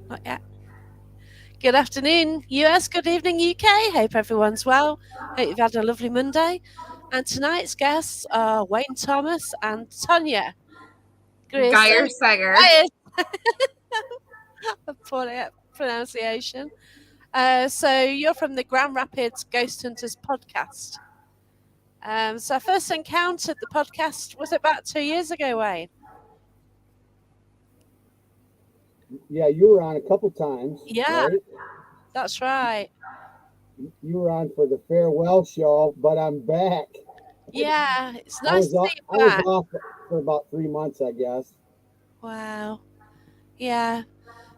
Not yet. Good afternoon, US. Good evening, UK. Hope everyone's well. Hope you've had a lovely Monday. And tonight's guests are Wayne Thomas and Tonya. Grace. Geyer Sager. Yes, pronunciation. So you're from the Grand Rapids Ghosthunters Podcast. So I first encountered the podcast was about 2 years ago, Wayne. Yeah, you were on a couple times, Yeah, right? that's right. You were on for the farewell show, but I'm back. Yeah, it's I nice was to off, see I you was back. off for about 3 months, I guess. Wow. Yeah.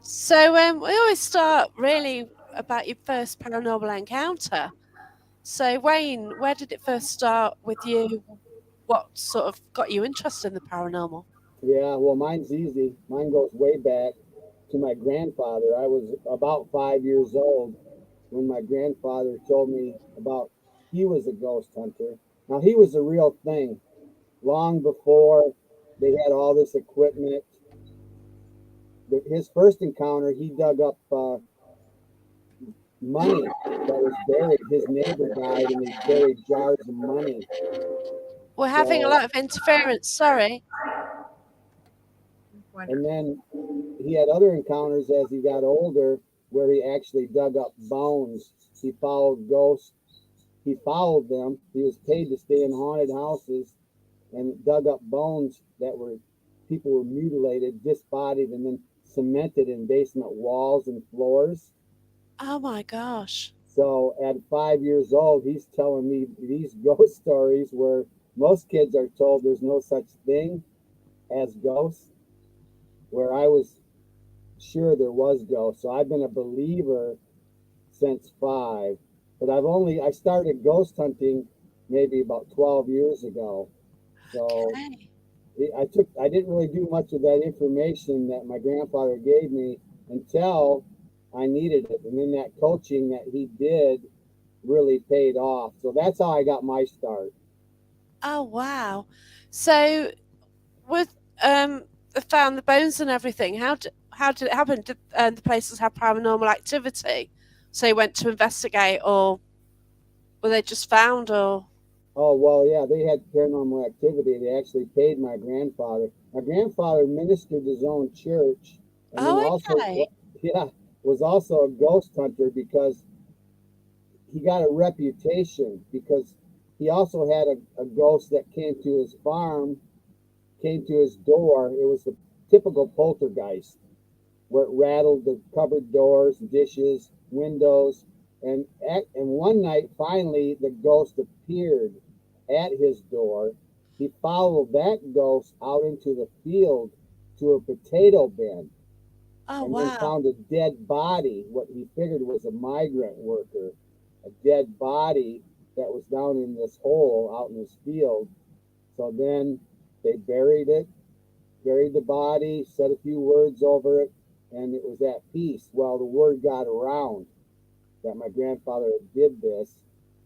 So we always start really about your first paranormal encounter. So Wayne, where did it first start with you? What sort of got you interested in the paranormal? Yeah, well, mine's easy. Mine goes way back to my grandfather. I was about 5 years old when my grandfather told me about he was a ghost hunter. Now, he was a real thing long before they had all this equipment. His first encounter, he dug up money that was buried. His neighbor died, and they buried jars of money. We're having a So, lot of interference. Sorry. and then he had other encounters as he got older, where he actually dug up bones. He followed ghosts. He followed them. He was paid to stay in haunted houses and dug up bones that were people were mutilated, disbodied, and then cemented in basement walls and floors. Oh my gosh. So at 5 years old, he's telling me these ghost stories where most kids are told there's no such thing as ghosts, where I was sure there was ghosts. So I've been a believer since 5, but I started ghost hunting maybe about 12 years ago. So Okay. I didn't really do much of that information that my grandfather gave me until I needed it. And then that coaching that he did really paid off. So that's how I got my start. Oh wow. So with they found the bones and everything. How did it happen? Did the places have paranormal activity? So you went to investigate, or were they just found, or? Oh, well, yeah, they had paranormal activity. They actually paid my grandfather. My grandfather ministered his own church, and then Oh, also, okay. yeah, was also a ghost hunter because he got a reputation because he also had a ghost that came to his farm, came to his door. It was the typical poltergeist where it rattled the cupboard doors, dishes, windows. And one night, finally, the ghost appeared at his door. He followed that ghost out into the field to a potato bin Oh, and then wow. found a dead body, what he figured was a migrant worker, a dead body that was down in this hole out in this field. So then they buried the body, said a few words over it, and it was at peace. Well, the word got around that my grandfather did this,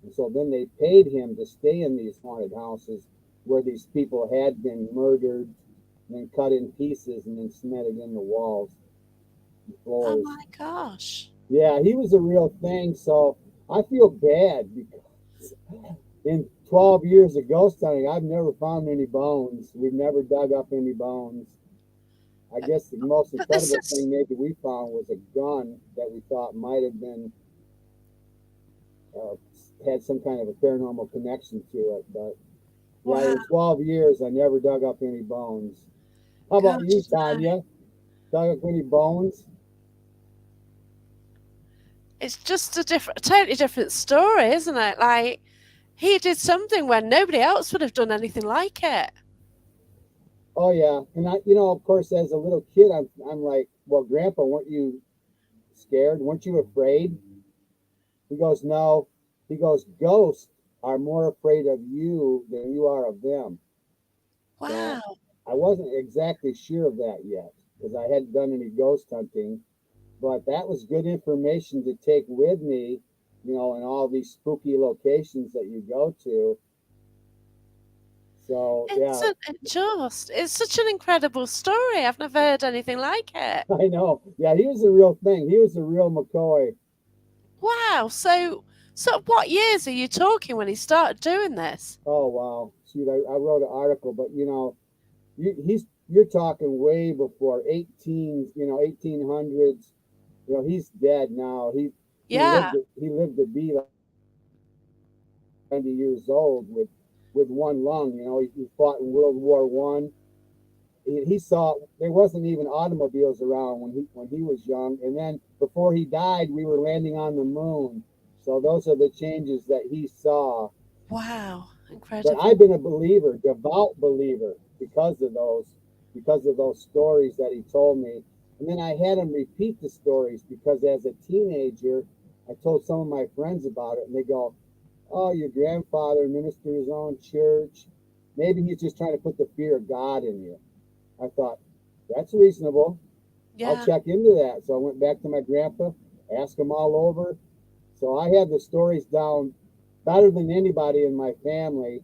and so then they paid him to stay in these haunted houses where these people had been murdered, and then cut in pieces, and then cemented in the walls and Oh floors. my gosh. Yeah, he was a real thing. So I feel bad because in 12 years of ghost hunting, I've never found any bones. We've never dug up any bones. I guess the most But this incredible is thing maybe we found was a gun that we thought might have been uh, had some kind of a paranormal connection to it. But yeah, wow. in 12 years, I never dug up any bones. How about you, Gosh, no. Tanya? Dug up any bones? It's just a totally different story, isn't it? Like he did something when nobody else would have done anything like it. Oh yeah, and of course, as a little kid, I'm like, well, Grandpa, weren't you scared? Weren't you afraid? He goes, no. He goes, ghosts are more afraid of you than you are of them. Now, Wow. I wasn't exactly sure of that yet because I hadn't done any ghost hunting, but that was good information to take with me, in all these spooky locations that you go to. So yeah, It's such an incredible story. I've never heard anything like it. I know. Yeah, he was the real thing. He was the real McCoy. Wow. So what years are you talking when he started doing this? Oh wow. Shoot, I wrote an article, but you're talking way before 1800s. He's dead now. He Yeah. lived to be like 90 years old with one lung. He fought in World War I. He saw there wasn't even automobiles around when he was young, and then before he died, we were landing on the moon. So those are the changes that he saw. Wow. But Incredible. I've been a believer, devout believer, because of those stories that he told me. And then I had him repeat the stories because as a teenager, I told some of my friends about it, and they go, "Oh, your grandfather ministered his own church. Maybe he's just trying to put the fear of God in you." I thought, that's reasonable. I'll Yeah. check into that. So I went back to my grandpa, asked him all over. So I have the stories down better than anybody in my family.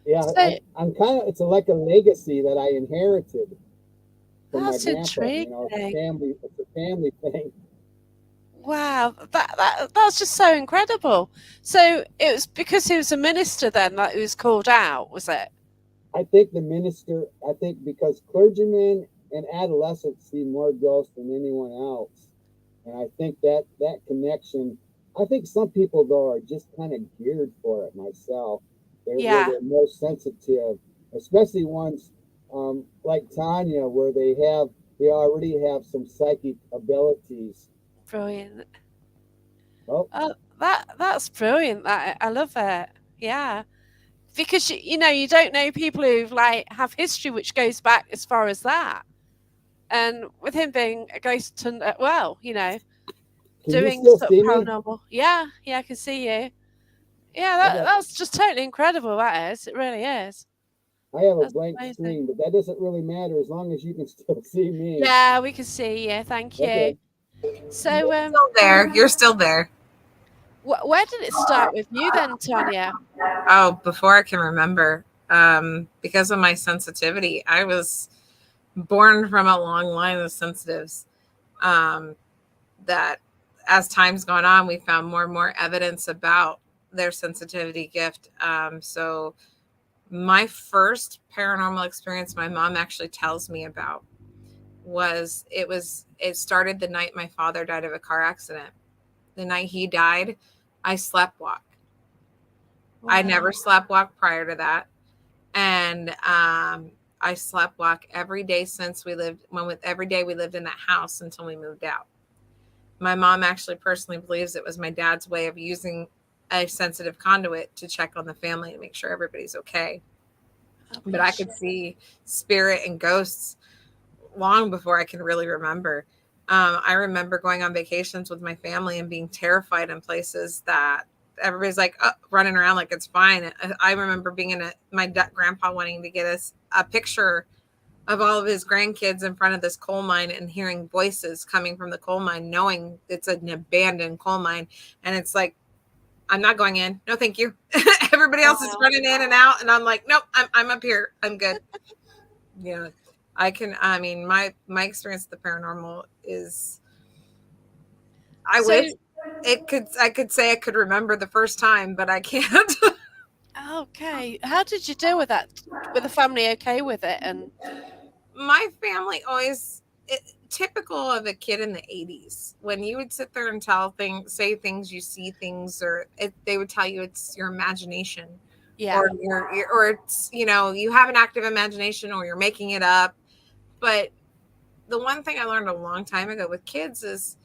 Yeah, So I'm kind of, it's like a legacy that I inherited from my that's grandpa. intriguing. It's a family thing. Wow, that's just so incredible. So it was because he was a minister then that he was called out, was it? I think because clergymen and adolescents see more ghosts than anyone else. And I think that connection, I think some people though are just kind of geared for it myself. Where Yeah, they're more sensitive, especially ones like Tonya, where they already have some psychic abilities. brilliant. Oh, Oh, that's brilliant. That I love it. Yeah, because you don't know people who like have history which goes back as far as that. And with him being a ghost hunter, well, can you doing still sort of see me? paranormal. Yeah, yeah, I can see you. Yeah, I got that's just totally incredible. That is. It really is. I have a That's blank amazing. screen, but that doesn't really matter as long as you can still see me. Yeah, we can see you. Thank you. Okay. So, Still there. You're still there. where did it start with you then, Tonya? Oh, before I can remember, because of my sensitivity, I was born from a long line of sensitives. Um, that as time's gone on, we found more and more evidence about their sensitivity gift. So my first paranormal experience my mom actually tells me about it started the night my father died of a car accident. The night he died, I slept walk. I never Wow. slept walk prior to that. And I slept walk every day since every day we lived in that house until we moved out. My mom actually personally believes it was my dad's way of using a sensitive conduit to check on the family and make sure everybody's okay. Oh, But I bless could you. see spirit and ghosts long before I can really remember. I remember going on vacations with my family and being terrified in places that everybody's like running around like it's fine. I remember being my grandpa wanting to get us a picture of all of his grandkids in front of this coal mine and hearing voices coming from the coal mine, knowing it's an abandoned coal mine. And it's like, I'm not going in. No, thank you. Everybody else is Wow. running in and out. And I'm like, nope, I'm up here. I'm good. Yeah. I mean, my experience with the paranormal is, I So, wish I could say I could remember the first time, but I can't. okay, how did you deal with that? Were the family okay with it? And My family typical of a kid in the 80s, when you would sit there and say things, you see things, or they would tell you it's your imagination, yeah, or or it's, you have an active imagination, or you're making it up. But the one thing I learned a long time ago with kids is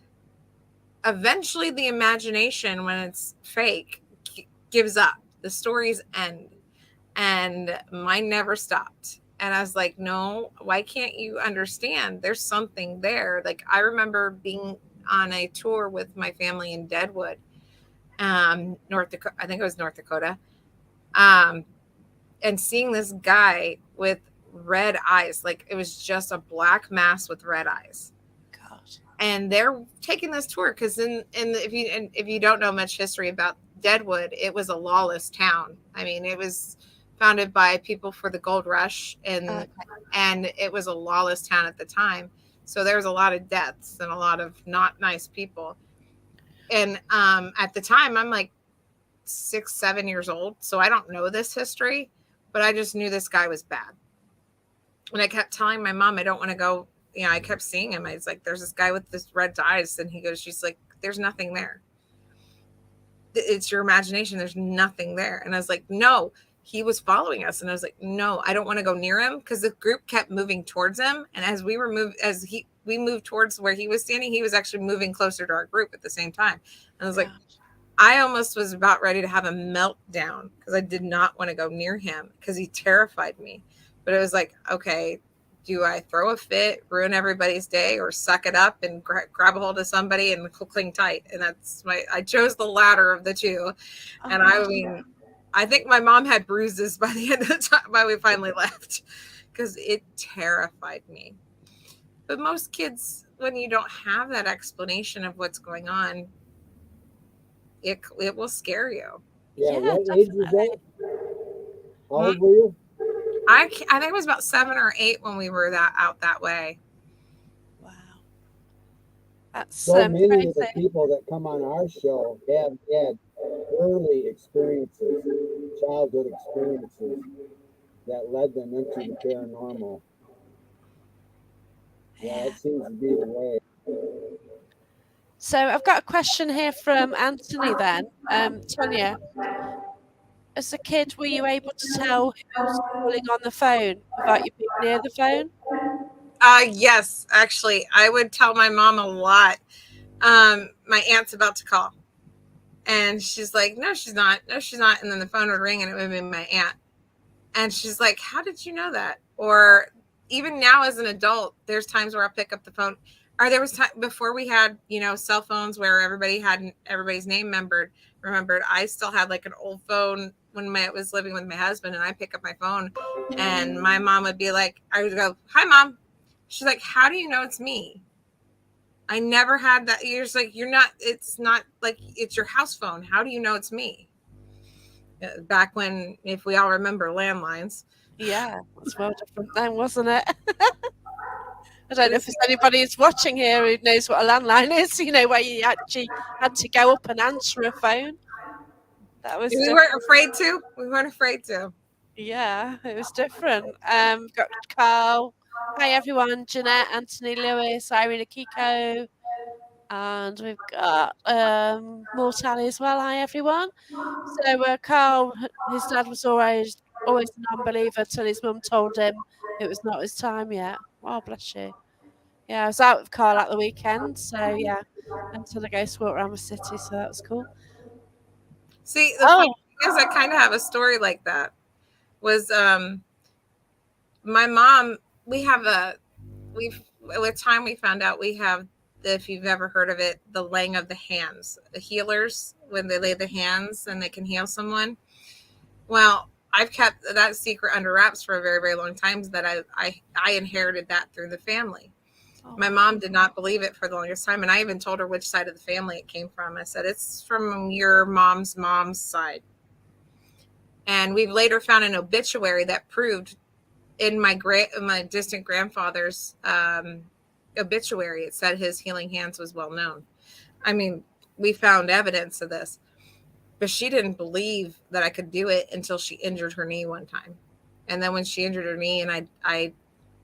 eventually the imagination, when it's fake, gives up. The stories end. And mine never stopped. And I was like, no, why can't you understand? There's something there. Like, I remember being on a tour with my family in Deadwood, North Dakota. I think it was North Dakota. And seeing this guy with red eyes, like it was just a black mass with red eyes. God. And they're taking this tour because if you don't know much history about Deadwood, it was a lawless town. I mean, it was founded by people for the gold rush, and it was a lawless town at the time. So there was a lot of deaths and a lot of not nice people. And at the time, I'm like 6, 7 years old, so I don't know this history, but I just knew this guy was bad. And I kept telling my mom, I don't want to go. You know, I kept seeing him. I was like, there's this guy with this red eyes, and she's like, there's nothing there. It's your imagination. There's nothing there. And I was like, no, he was following us. And I was like, no, I don't want to go near him, because the group kept moving towards him. And as we moved towards where he was standing, he was actually moving closer to our group at the same time. And I was like, I almost was about ready to have a meltdown, because I did not want to go near him, because he terrified me. But it was like, okay, do I throw a fit, ruin everybody's day, or suck it up and grab a hold of somebody and cling tight? And I chose the latter of the two. And I think my mom had bruises by the end of the time when we finally left, because it terrified me. But most kids, when you don't have that explanation of what's going on, it will scare you. Yeah, what age was that? How old were you? I think it was about 7 or 8 when we were out that way. Wow. That's so many crazy. of the people that come on our show have had early experiences, childhood experiences that led them into the paranormal. Yeah, it seems to be the way. So I've got a question here from Anthony then. Tonya, as a kid, were you able to tell who's calling on the phone without you being near the phone? Yes, actually, I would tell my mom a lot. My aunt's about to call, and she's like, no, she's not. No, she's not. And then the phone would ring, and it would be my aunt. And she's like, how did you know that? Or even now as an adult, there's times where I'll pick up the phone. Or there was time before we had, cell phones where everybody had everybody's name remembered. I still had like an old phone when I was living with my husband, and I pick up my phone, and my mom would be like, I would go, hi, Mom. She's like, how do you know it's me? I never had that. You're just like, it's not like it's your house phone. How do you know it's me? Back when, if we all remember landlines. Yeah, it's well different then, wasn't it? I don't know if there's anybody who's watching here who knows what a landline is, where you actually had to go up and answer a phone. That was We weren't afraid to. We weren't afraid to. Yeah, it was different. We've got Carl. Hi, everyone. Jeanette, Anthony Lewis, Irene Akiko. And we've got Mortali as well. Hi, everyone. So Carl, his dad was always a non-believer till his mum told him it was not his time yet. Oh, bless you. Yeah, I was out with Carl at the weekend. So, yeah, until the ghost walked around the city. So that was cool. See, the funny thing is I kind of have a story like that. Was my mom, with time we found out we have, if you've ever heard of it, the laying of the hands, the healers, when they lay the hands and they can heal someone. Well, I've kept that secret under wraps for a very, very long time, that I inherited that through the family. My mom did not believe it for the longest time, and I even told her which side of the family it came from. I said, it's from your mom's side. And we've later found an obituary that proved in my distant grandfather's obituary, it said his healing hands was well known. I mean, we found evidence of this, but she didn't believe that I could do it until she injured her knee one time. And then when she injured her knee and I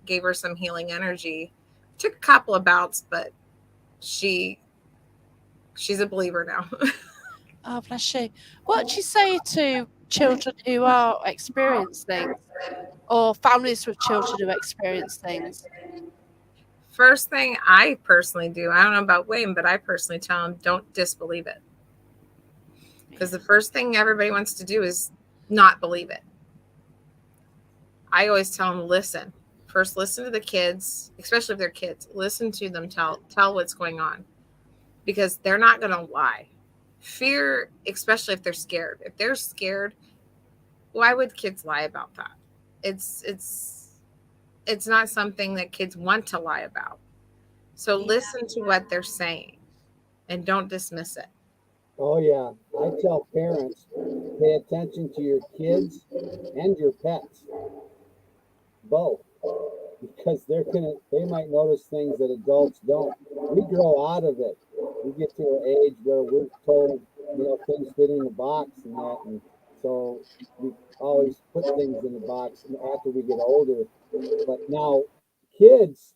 gave her some healing energy, took a couple of bouts, but she's a believer now. Oh, bless you. What do you say to children who are experiencing things, or families with children who experience things? First thing I personally do, I don't know about Wayne, but I personally tell them, don't disbelieve it. Because the first thing everybody wants to do is not believe it. I always tell them, listen. First, listen to the kids, especially if they're kids. Listen to them tell what's going on. Because they're not going to lie. Fear, especially if they're scared. If they're scared, why would kids lie about that? It's not something that kids want to lie about. So listen to what they're saying and don't dismiss it. Oh yeah, I tell parents, pay attention to your kids and your pets, both, because they might notice things that adults don't. We grow out of it. We get to an age where we're told, things fit in a box and that, and so we always put things in the box after we get older. But now kids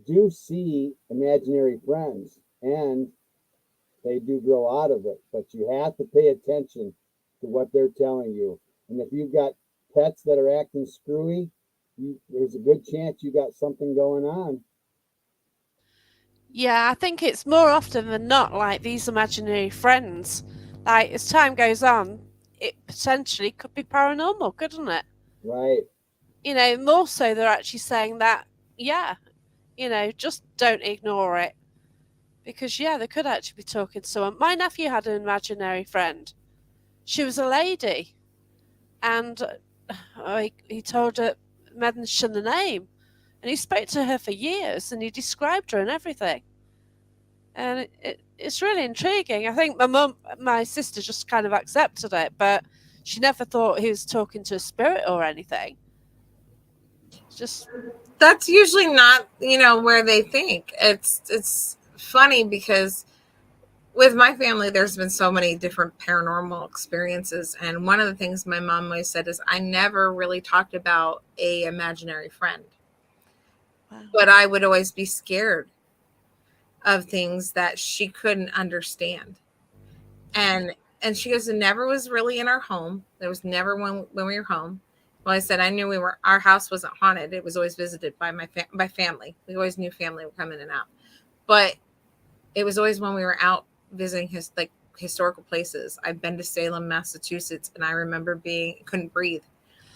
do see imaginary friends and they do grow out of it, but you have to pay attention to what they're telling you. And if you've got pets that are acting screwy, there's a good chance you got something going on. Yeah, I think it's more often than not like these imaginary friends. Like as time goes on, it potentially could be paranormal, couldn't it? Right. More so they're actually saying that, yeah, just don't ignore it. Because, yeah, they could actually be talking to someone. My nephew had an imaginary friend. She was a lady. And he told her, mentioned the name. And he spoke to her for years and he described her and everything. And it's really intriguing. I think my sister just kind of accepted it, but she never thought he was talking to a spirit or anything. Just That's usually not, where they think. It's funny because with my family, there's been so many different paranormal experiences. And one of the things my mom always said is I never really talked about a imaginary friend, wow. but I would always be scared of things that she couldn't understand. And she goes, it never was really in our home. There was never when we were home. Well, I said, I knew our house wasn't haunted. It was always visited by my family. We always knew family would come in and out. But it was always when we were out visiting historical places. I've been to Salem, Massachusetts, and I remember couldn't breathe.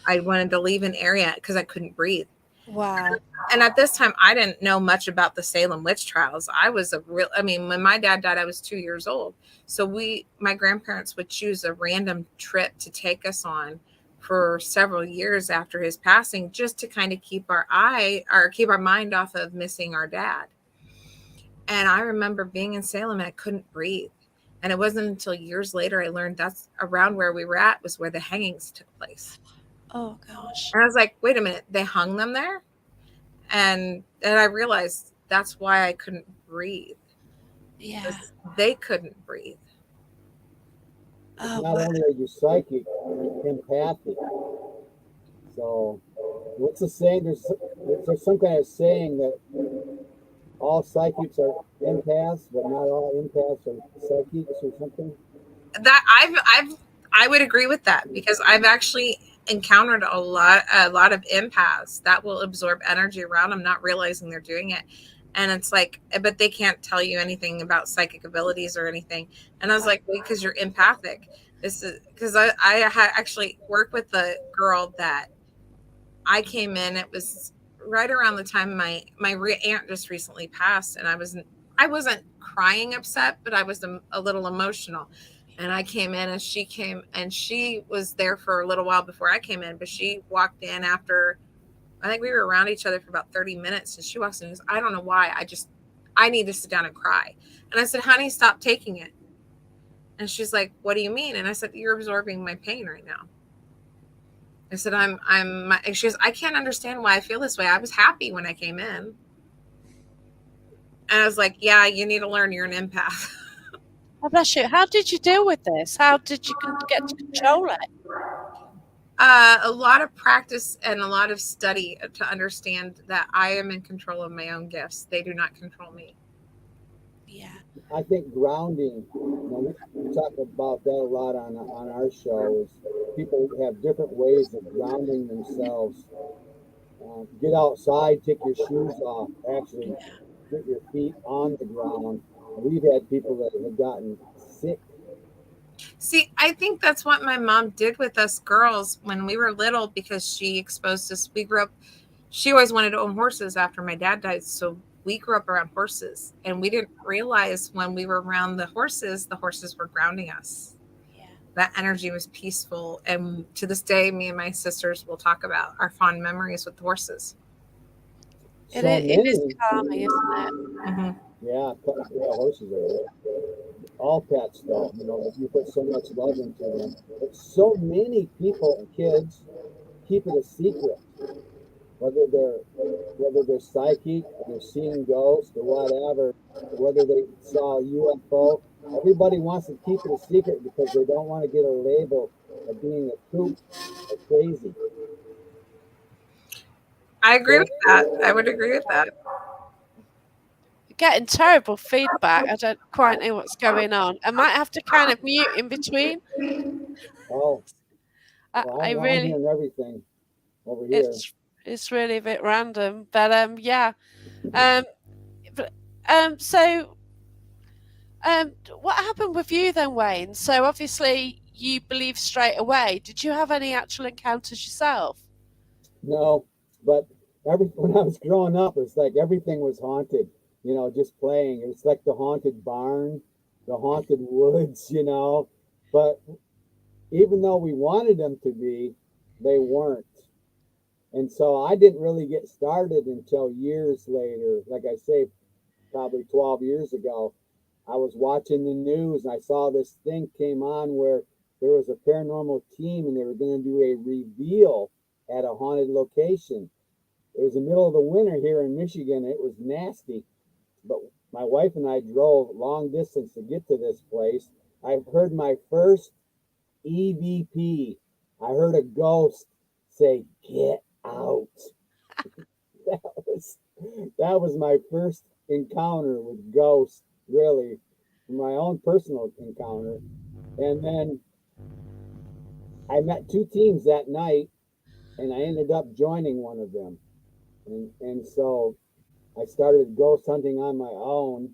I wanted to leave an area because I couldn't breathe. Wow. And at this time, I didn't know much about the Salem witch trials. When my dad died, I was 2 years old. So my grandparents would choose a random trip to take us on for several years after his passing, just to kind of keep our mind off of missing our dad. And I remember being in Salem and I couldn't breathe. And it wasn't until years later I learned that's around where we were at was where the hangings took place. Oh gosh. And I was like, wait a minute, they hung them there? And I realized that's why I couldn't breathe. Yeah. They couldn't breathe. Oh, Not only are you psychic, you're empathic. So, what's the saying? There's some kind of saying that all psychics are empaths, but not all empaths are psychics, or something. That I would agree with that, because I've actually encountered a lot of empaths that will absorb energy around them, not realizing they're doing it. And it's like, but they can't tell you anything about psychic abilities or anything. And I was like, well, because you're empathic. This is because I had actually worked with a girl that I came in. It was right around the time my aunt just recently passed, and I wasn't crying upset, but I was a little emotional. And I came in and she was there for a little while before I came in, but she walked in after, I think we were around each other for about 30 minutes. And she walks in and goes, I don't know why. I need to sit down and cry. And I said, honey, stop taking it. And she's like, what do you mean? And I said, you're absorbing my pain right now. I said, and she goes, I can't understand why I feel this way. I was happy when I came in. And I was like, yeah, you need to learn you're an empath. Oh, bless you. How did you deal with this? How did you get to control it? A lot of practice and a lot of study to understand that I am in control of my own gifts. They do not control me. Yeah. I think grounding, we talk about that a lot on our show, is people have different ways of grounding themselves. Get outside, take your shoes off, actually get your feet on the ground. We've had people that have gotten sick. See, I think that's what my mom did with us girls when we were little, because she exposed us. She always wanted to own horses after my dad died. So we grew up around horses, and we didn't realize when we were around the horses were grounding us. Yeah. That energy was peaceful. And to this day, me and my sisters will talk about our fond memories with the horses. It is calming, isn't it? Mm-hmm. Yeah, horses are all pets, though. You put so much love into them. But so many people, kids, keep it a secret, whether they're psychic, or they're seeing ghosts, or whatever, whether they saw a UFO. Everybody wants to keep it a secret because they don't want to get a label of being a kook or crazy. I agree with that. I would agree with that. Getting terrible feedback. I don't quite know what's going on. I might have to kind of mute in between. Oh, well, I'm hearing everything over here. It's really a bit random, but yeah. So what happened with you then, Wayne? So obviously you believe straight away. Did you have any actual encounters yourself? No, but when I was growing up, it's like everything was haunted. Just playing. It was like the haunted barn, the haunted woods. But even though we wanted them to be, they weren't. And so I didn't really get started until years later. Like I say, probably 12 years ago, I was watching the news and I saw this thing came on where there was a paranormal team and they were going to do a reveal at a haunted location. It was the middle of the winter here in Michigan. It was nasty, but my wife and I drove long distance to get to this place. I heard my first EVP. I heard a ghost say, "Get out." that was my first encounter with ghosts, really, my own personal encounter. And then I met two teams that night, and I ended up joining one of them. And so I started ghost hunting on my own.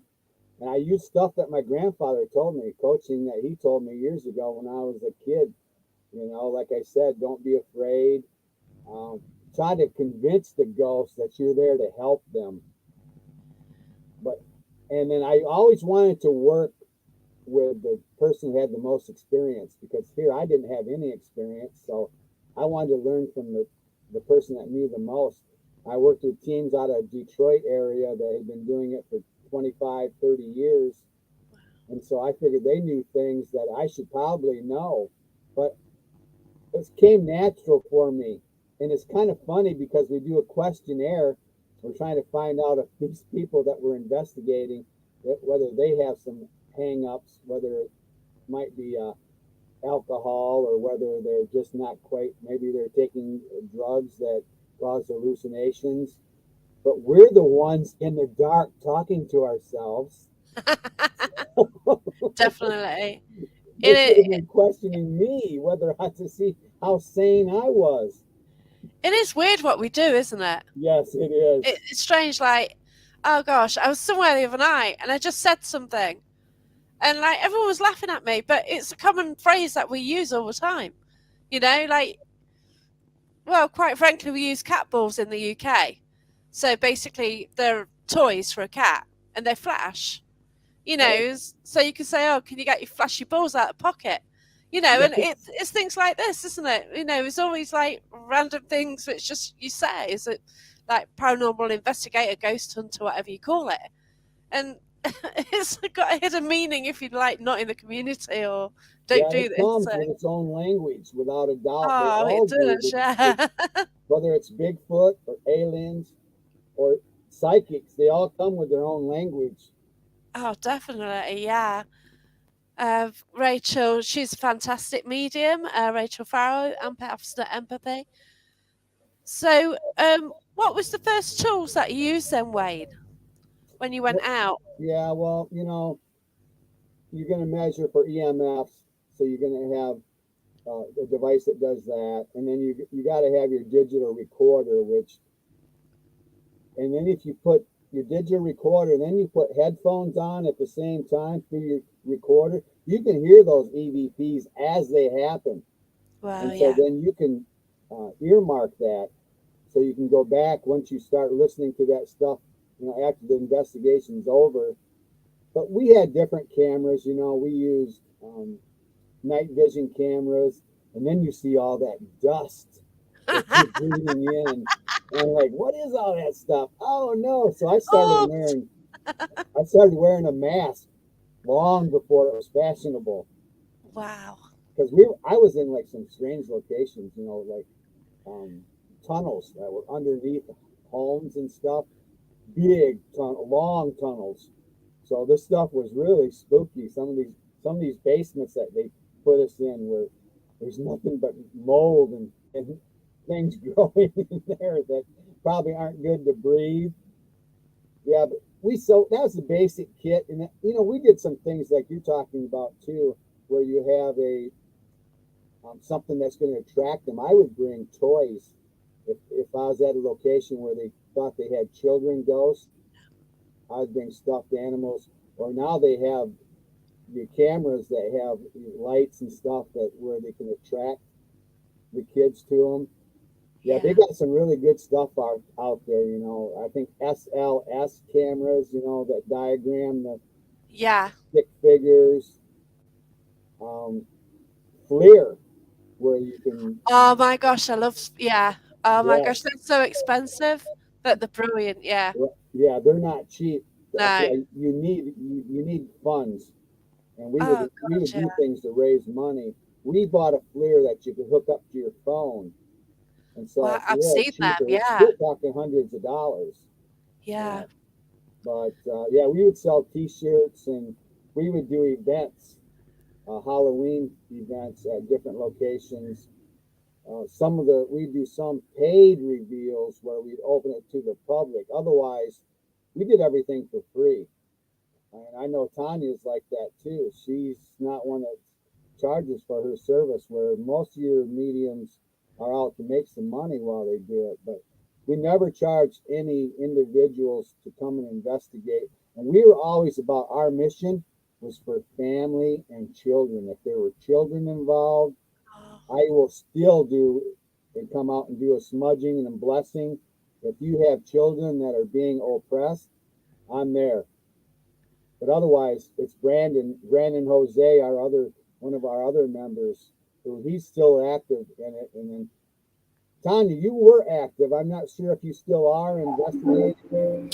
And I used stuff that my grandfather told me, coaching that he told me years ago when I was a kid. Like I said, don't be afraid. Try to convince the ghosts that you're there to help them. And then I always wanted to work with the person who had the most experience, because here I didn't have any experience. So I wanted to learn from the person that knew the most. I worked with teams out of Detroit area that had been doing it for 25, 30 years. And so I figured they knew things that I should probably know. But it came natural for me. And it's kind of funny because we do a questionnaire. We're trying to find out if these people that we're investigating, whether they have some hang-ups, whether it might be alcohol or whether they're just not quite, maybe they're taking drugs that cause hallucinations. But we're the ones in the dark talking to ourselves. Definitely. They should have been questioning me whether I had to see how sane I was. It is weird what we do, isn't it? Yes, it is. It's strange. Like, oh gosh, I was somewhere the other night and I just said something, and like everyone was laughing at me, but it's a common phrase that we use all the time. Like, well, quite frankly, we use cat balls in the UK. So basically, they're toys for a cat, and they flash. So you can say, "Oh, can you get your flashy balls out of the pocket?" And it's things like this, isn't it? It's always like random things which just you say. Is it like paranormal investigator, ghost hunter, whatever you call it? And it's got a hidden meaning if you're like not in the community or don't do this. It comes with its own language, without a doubt. Oh, it does, yeah. Whether it's Bigfoot or aliens or psychics, they all come with their own language. Oh, definitely, yeah. Rachel, she's a fantastic medium. Rachel Farrow, Ambassador Empathy. So, what was the first tools that you used then, Wayne, when you went out? Yeah, well, you're going to measure for EMFs, so you're going to have a device that does that, and then you got to have your digital recorder, and then if you put your digital recorder, then you put headphones on at the same time through your recorder, you can hear those EVPs as they happen. Wow, and so then you can earmark that, so you can go back once you start listening to that stuff, after the investigation's over. But we had different cameras, we used night vision cameras, and then you see all that dust that you're breathing in, and like, what is all that stuff? Oh no! So I started wearing I started wearing a mask long before it was fashionable. Wow. Because I was in like some strange locations, like tunnels that were underneath homes and stuff, big long tunnels. So this stuff was really spooky. Some of these basements that they put us in where there's nothing but mold and things growing in there that probably aren't good to breathe. Yeah, but that was the basic kit, and we did some things like you're talking about too, where you have a something that's going to attract them. I would bring toys if I was at a location where they thought they had children ghosts. I'd bring stuffed animals, or now they have the cameras that have lights and stuff where they can attract the kids to them. Yeah, they got some really good stuff out there. I think SLS cameras. That diagram, the stick figures. FLIR, where you can. Oh my gosh, I love. Yeah. Oh my gosh, they're so expensive, but they're brilliant. Yeah. Yeah, they're not cheap. No. You need funds, and we would do things to raise money. We bought a FLIR that you could hook up to your phone, and so I've seen them. Yeah. We're talking hundreds of dollars. Yeah. But we would sell T-shirts, and we would do events, Halloween events at different locations. We do some paid reveals where we'd open it to the public. Otherwise, we did everything for free. And I know Tonya's like that too. She's not one that charges for her service, where most of your mediums are out to make some money while they do it. But we never charged any individuals to come and investigate. And we were always about our mission was for family and children. If there were children involved, I will still do and come out and do a smudging and a blessing. If you have children that are being oppressed, I'm there. But otherwise, it's Brandon Jose, one of our other members, who he's still active in it. And then Tonya, you were active. I'm not sure if you still are investigating.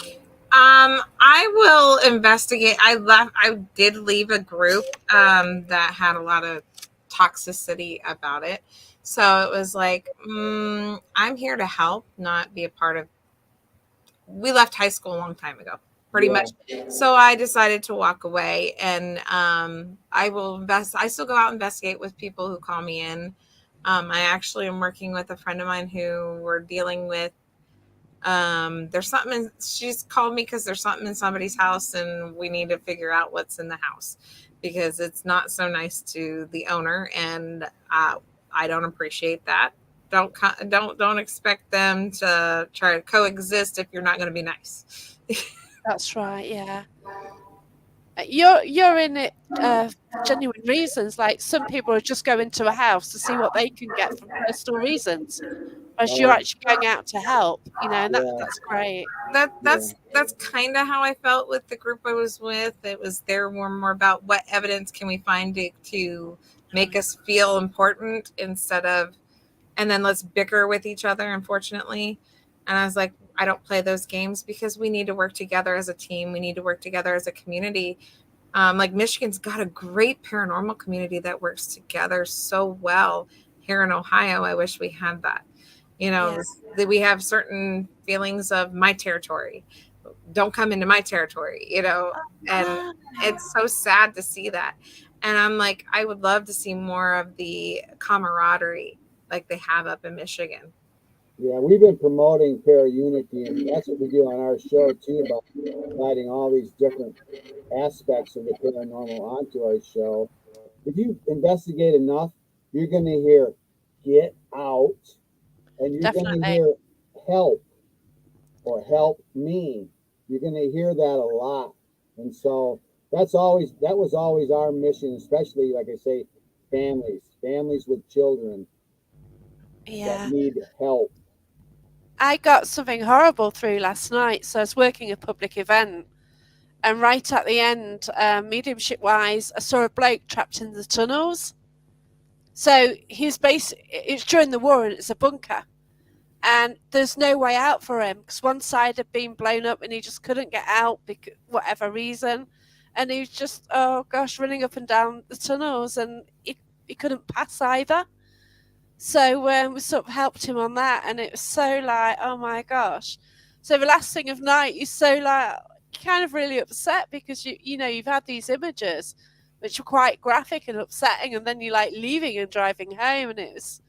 I will investigate. I did leave a group that had a lot of toxicity about it. So it was like, I'm here to help, not be a part of. We left high school a long time ago, pretty much. So I decided to walk away, and I will I still go out and investigate with people who call me in. I actually am working with a friend of mine who we're dealing with. There's something she's called me because there's something in somebody's house, and we need to figure out what's in the house, because it's not so nice to the owner, and I don't appreciate that. Don't expect them to try to coexist if you're not going to be nice. That's right. Yeah. You're in it for genuine reasons. Like, some people are just going to a house to see what they can get for personal reasons, whereas you're actually going out to help. And that's great. That's kind of how I felt with the group I was with. It was more about what evidence can we find to make us feel important, instead of, and then let's bicker with each other, unfortunately. And I was like, I don't play those games, because we need to work together as a team. We need to work together as a community. Like, Michigan's got a great paranormal community that works together so well. Here in Ohio, I wish we had that. That we have certain feelings of my territory. Don't come into my territory, and it's so sad to see that. And I'm like, I would love to see more of the camaraderie like they have up in Michigan. Yeah, we've been promoting para-unity, and that's what we do on our show too, about providing all these different aspects of the paranormal onto our show. If you investigate enough, you're going to hear "get out," and you're going to hear "help" or "help me." You're going to hear that a lot, and so that was always our mission, especially, like I say, families with children that need help. I got something horrible through last night. So I was working a public event, and right at the end, mediumship wise, I saw a bloke trapped in the tunnels. So it's during the war, and it's a bunker. and there's no way out for him because one side had been blown up and he just couldn't get out because whatever reason, and he was just, oh gosh, running up and down the tunnels, and he couldn't pass either. So we sort of helped him on that, and it was so like, oh my gosh. So the last thing of night, you're so like kind of really upset because you know you've had these images which were quite graphic and upsetting, and then you're like leaving and driving home, and it was,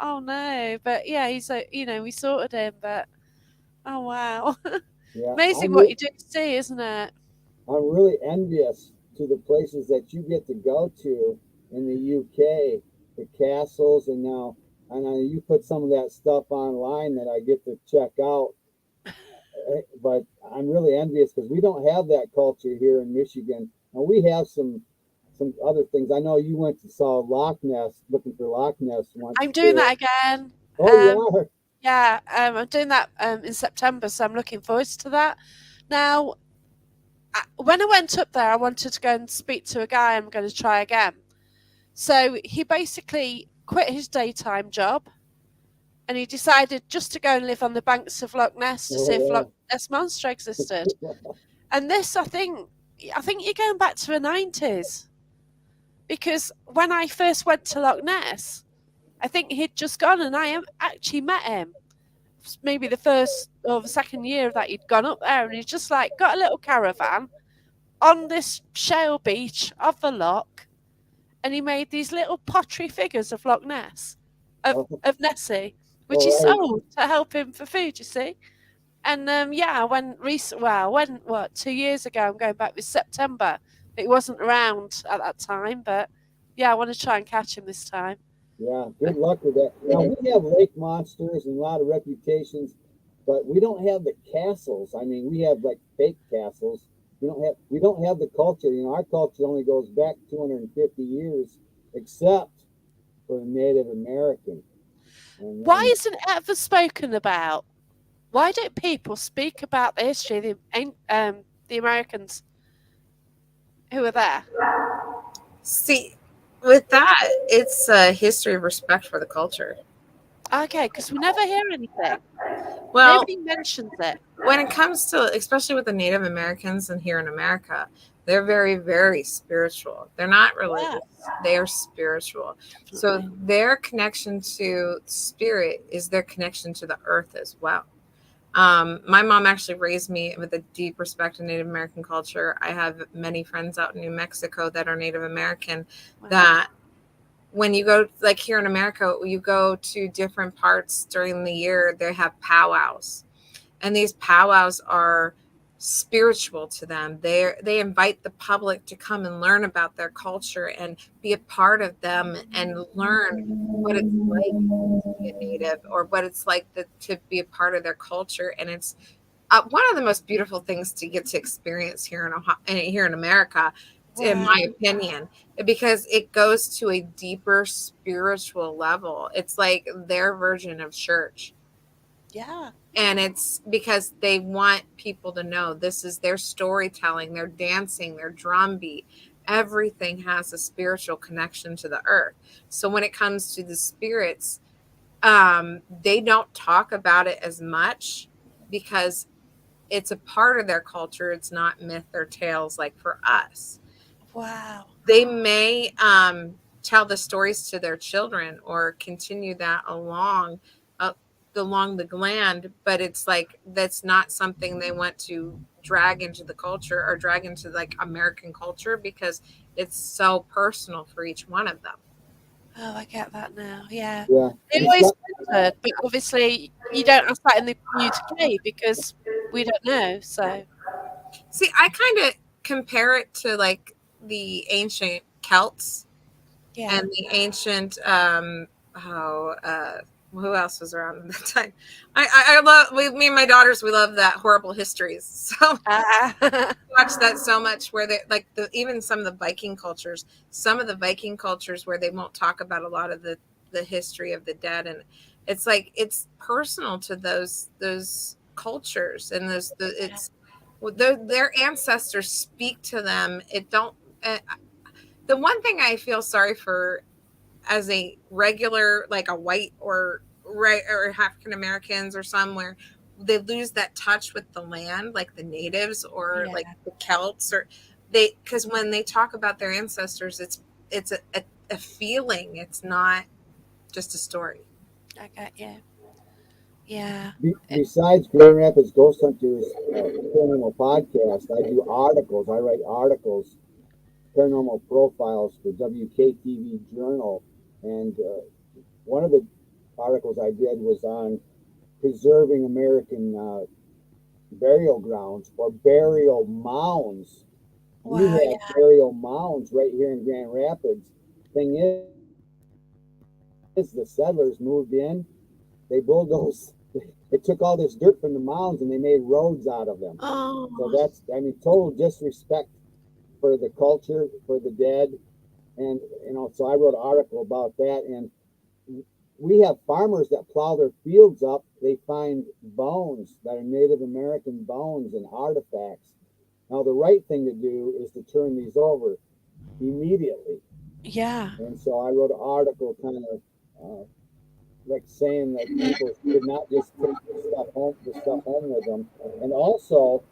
oh no. But yeah, he's you know, we sorted him, but oh wow. Yeah, Amazing what you do see, isn't it? I'm really envious to the places that you get to go to in the UK, the castles, and now I know you put some of that stuff online that I get to check out. But I'm really envious because we don't have that culture here in Michigan, and we have some other things. I know you went to saw Loch Ness, looking for Loch Ness once. I'm doing that again. Oh, you are? Yeah, I'm doing that in September, so I'm looking forward to that. Now, when I went up there, I wanted to go and speak to a guy. I'm going to try again. So he basically quit his daytime job, and he decided just to go and live on the banks of Loch Ness to see if Loch Ness Monster existed. And this, I think you're going back to the 90s. Because when I first went to Loch Ness, I think he'd just gone, and I actually met him. Maybe the first or the second year that he'd gone up there, and he's just like got a little caravan on this shale beach of the loch, and he made these little pottery figures of Loch Ness, of Nessie, which he sold to help him for food, you see. And I went 2 years ago. I'm going back this September. It wasn't around at that time, but yeah, I want to try and catch him this time. Yeah, good luck with that. Now, we have lake monsters and a lot of reputations, but we don't have the castles. I mean, we have like fake castles. We don't have the culture. You know, our culture only goes back 250 years, except for the Native American. Why isn't it ever spoken about? Why don't people speak about the history of the Americans who were there? See, with that, it's a history of respect for the culture. Okay, because we never hear anything. Well, nobody mentions it. When it comes to, especially with the Native Americans and here in America, they're very, very spiritual. They're not religious. Yeah. They are spiritual. So their connection to spirit is their connection to the earth as well. My mom actually raised me with a deep respect in Native American culture. I have many friends out in New Mexico that are Native American. Wow. That when you go, like here in America, you go to different parts during the year, they have powwows. And these powwows are spiritual to them. They invite the public to come and learn about their culture and be a part of them and learn what it's like to be a Native or what it's like to be a part of their culture. And it's one of the most beautiful things to get to experience here in America, in my opinion, because it goes to a deeper spiritual level. It's like their version of church. Yeah. And it's because they want people to know this is their storytelling, their dancing, their drumbeat. Everything has a spiritual connection to the earth. So when it comes to the spirits, they don't talk about it as much because it's a part of their culture. It's not myth or tales like for us. Wow. They may tell the stories to their children or continue that along the land, but it's like that's not something they want to drag into the culture or drag into like American culture because it's so personal for each one of them. Oh, I get that now. Yeah. It always wondered, but obviously you don't ask that in the UK because we don't know. So, see, I kind of compare it to like the ancient Celts and the ancient who else was around at that time? I love me and my daughters. We love that horrible histories. So watch that so much where they like even some of the Viking cultures. Some of the Viking cultures where they won't talk about a lot of the history of the dead, and it's like it's personal to those cultures and their ancestors speak to them. It don't. The one thing I feel sorry for as a regular, like a white or right, or African Americans or somewhere, they lose that touch with the land, like the natives or Yeah. like the Celts, or they, because when they talk about their ancestors, it's a feeling. It's not just a story. I get you. Yeah. Besides Grand Rapids Ghost Hunters Paranormal Podcast, I do articles. I write articles, paranormal profiles for WKTV Journal, and one of the articles I did was on preserving American burial grounds or burial mounds. We Wow. have burial mounds right here in Grand Rapids. Thing is, the settlers moved in, they bulldozed, they took all this dirt from the mounds and they made roads out of them. Oh. So that's, I mean, total disrespect for the culture, for the dead. And, you know, so I wrote an article about that. And we have farmers that plow their fields up. They find bones that are Native American bones and artifacts. Now, the right thing to do is to turn these over immediately. Yeah. And so I wrote an article kind of like saying that people should not just take the stuff home with them. And also,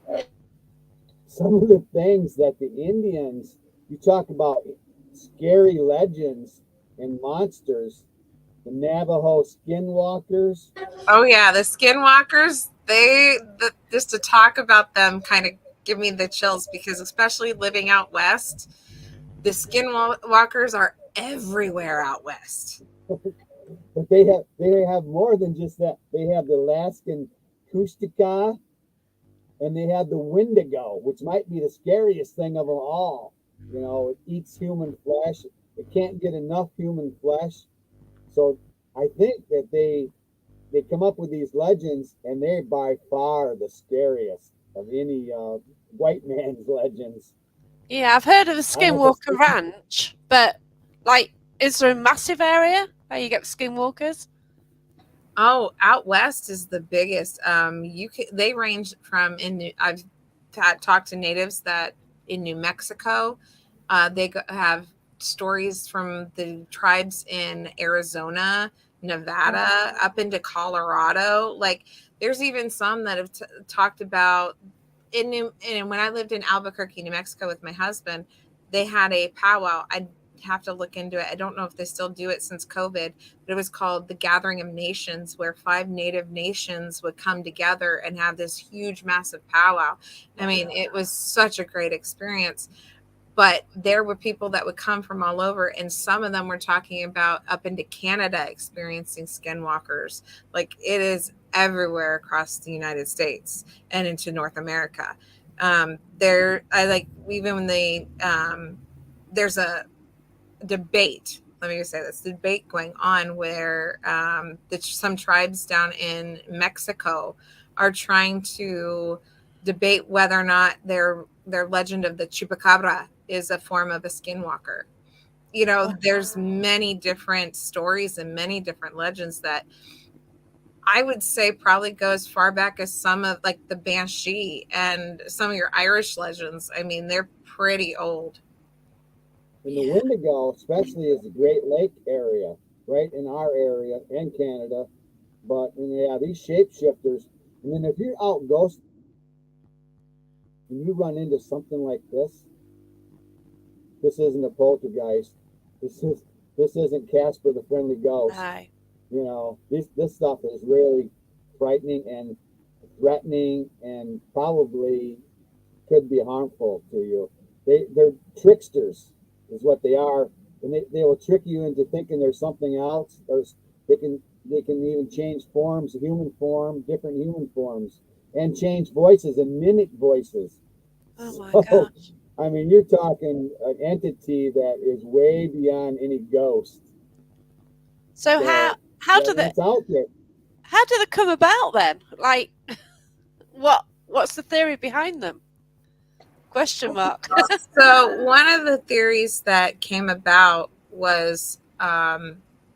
some of the things that the Indians, you talk about scary legends and monsters, the Navajo skinwalkers. Oh yeah, the skinwalkers. Just to talk about them kind of give me the chills, because especially living out west, the skinwalkers are everywhere out west. But they have more than just that. They have the Alaskan Kustika, and they have the Wendigo, which might be the scariest thing of them all. You know, it eats human flesh. It can't get enough human flesh. So I think that they come up with these legends, and they're by far the scariest of any white man's legends. Yeah, I've heard of the I don't know if Skinwalker it's- Ranch, but like, is there a massive area where you get the skinwalkers? Oh, out west is the biggest. They range from I've talked to natives that in New Mexico, they have stories from the tribes in Arizona, Nevada, up into Colorado. Like, there's even some that have talked about and when I lived in Albuquerque, New Mexico with my husband, they had a powwow. I'd have to look into it. I don't know if they still do it since COVID, but it was called the Gathering of Nations, where 5 native nations would come together and have this huge, massive powwow. I mean, it was such a great experience. But there were people that would come from all over, and some of them were talking about up into Canada experiencing skinwalkers. Like, it is everywhere across the United States and into North America. Even when there's a debate. Let me just say this: debate going on where some tribes down in Mexico are trying to debate whether or not their legend of the chupacabra is a form of a skinwalker. You know, there's many different stories and many different legends that I would say probably go as far back as some of like the Banshee and some of your Irish legends. I mean, they're pretty old. And the Wendigo, especially, is the Great Lake area, right in our area in Canada. But yeah, these shapeshifters. And then if you're out ghost and you run into something like this isn't a poltergeist. This isn't Casper the Friendly Ghost. No. You know, this stuff is really frightening and threatening, and probably could be harmful to you. They're tricksters, is what they are, and they will trick you into thinking there's something else. They can even change forms, human form, different human forms, and change voices and mimic voices. Oh my So, gosh. I mean, you're talking an entity that is way beyond any ghost. So how do they It's out there. how do they come about then? Like, what's the theory behind them? Question mark. So one of the theories that came about was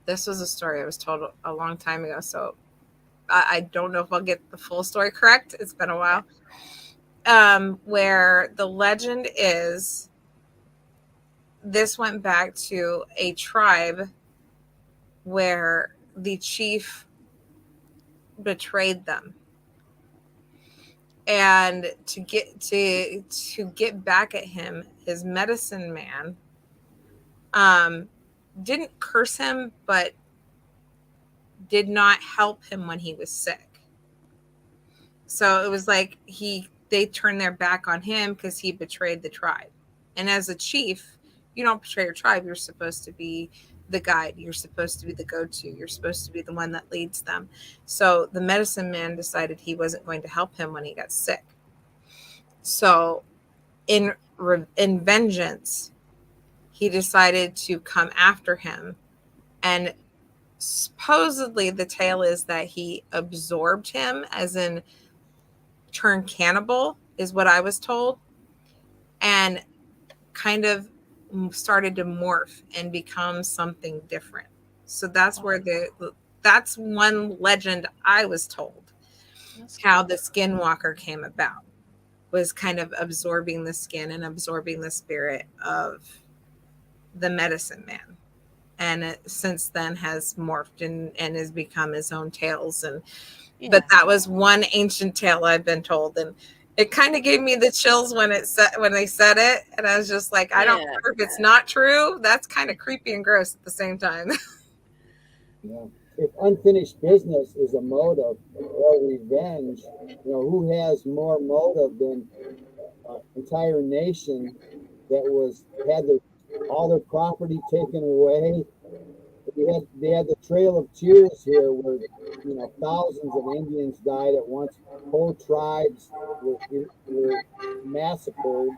this was a story I was told a long time ago, so I don't know if I'll get the full story correct. It's been a while. Where the legend is, this went back to a tribe where the chief betrayed them. And to get back at him, his medicine man didn't curse him, but did not help him when he was sick. So it was like they turned their back on him because he betrayed the tribe. And as a chief, you don't betray your tribe. You're supposed to be the guide. You're supposed to be the go-to. You're supposed to be the one that leads them. So the medicine man decided he wasn't going to help him when he got sick. So in vengeance, he decided to come after him. And supposedly the tale is that he absorbed him, as in turned cannibal, is what I was told, and kind of started to morph and become something different. So that's where that's one legend I was told. How the skinwalker came about was kind of absorbing the skin and absorbing the spirit of the medicine man. And it, since then, has morphed and has become his own tales. And but that was one ancient tale I've been told, and it kind of gave me the chills when they said it, and I was just like, I don't care if it's not true. That's kind of creepy and gross at the same time. Yeah. If unfinished business is a motive or revenge, who has more motive than an entire nation that had all their property taken away? They had the Trail of Tears here, where thousands of Indians died at once. Whole tribes were massacred.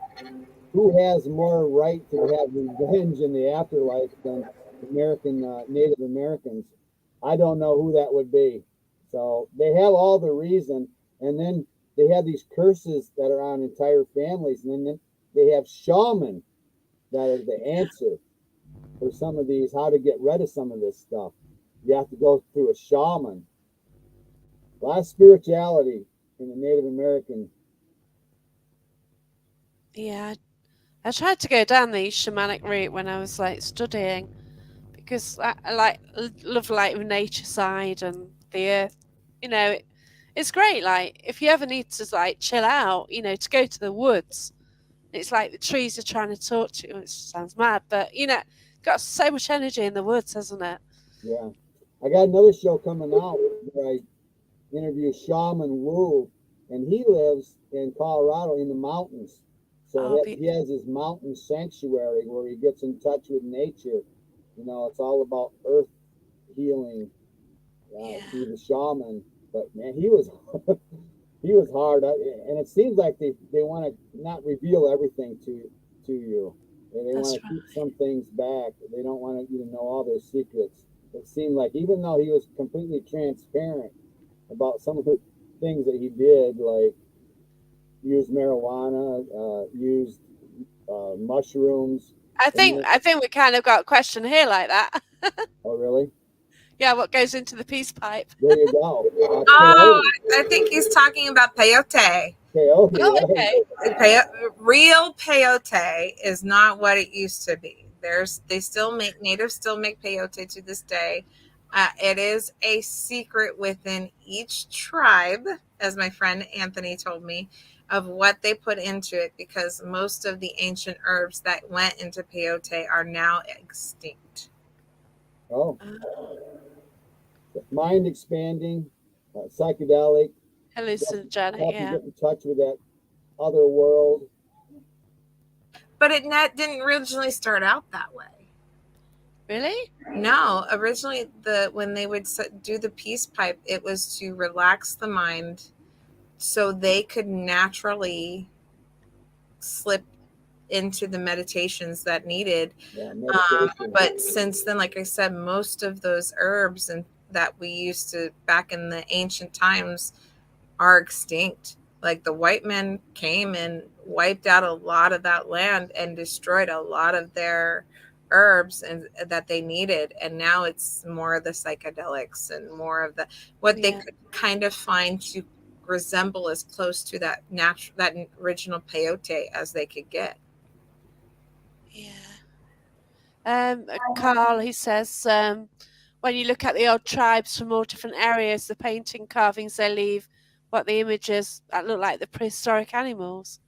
Who has more right to have revenge in the afterlife than Native Americans? I don't know who that would be. So they have all the reason, and then they have these curses that are on entire families, and then they have shaman that are the answer for some of these, how to get rid of some of this stuff. You have to go through a shaman. A lot of spirituality in the Native American. Yeah, I tried to go down the shamanic route when I was studying, because I love the nature side and the earth. It's great. If you ever need to chill out, to go to the woods. It's like the trees are trying to talk to you. It sounds mad, but got so much energy in the woods, hasn't it? Yeah. I got another show coming out where I interview Shaman Wu, and he lives in Colorado in the mountains. So he has his mountain sanctuary where he gets in touch with nature. It's all about earth healing through the shaman. But man, he was he was hard, and it seems like they want to not reveal everything to you. They want to keep some things back. They don't want you to know all their secrets. It seemed like, even though he was completely transparent about some of the things that he did, like use marijuana, used mushrooms. I think we kind of got a question here like that. Oh, really? Yeah, what goes into the peace pipe? There you go. I think he's talking about peyote. Peyote. Oh, okay. Real peyote is not what it used to be. Natives still make peyote to this day. It is a secret within each tribe, as my friend Anthony told me, of what they put into it, because most of the ancient herbs that went into peyote are now extinct. Oh. Mind expanding, psychedelic. Hallucinogenic, help you get in touch with that other world. But it didn't originally start out that way. Really? No, originally when they would do the peace pipe, it was to relax the mind so they could naturally slip into the meditations that needed. Yeah, but since then, like I said, most of those herbs and that we used to back in the ancient times are extinct. Like the white men came and wiped out a lot of that land and destroyed a lot of their herbs and that they needed, and now it's more of the psychedelics and more of they could kind of find to resemble as close to that original peyote as they could get. Yeah. Carl, he says, when you look at the old tribes from all different areas, the painting carvings they leave, what the images that look like the prehistoric animals.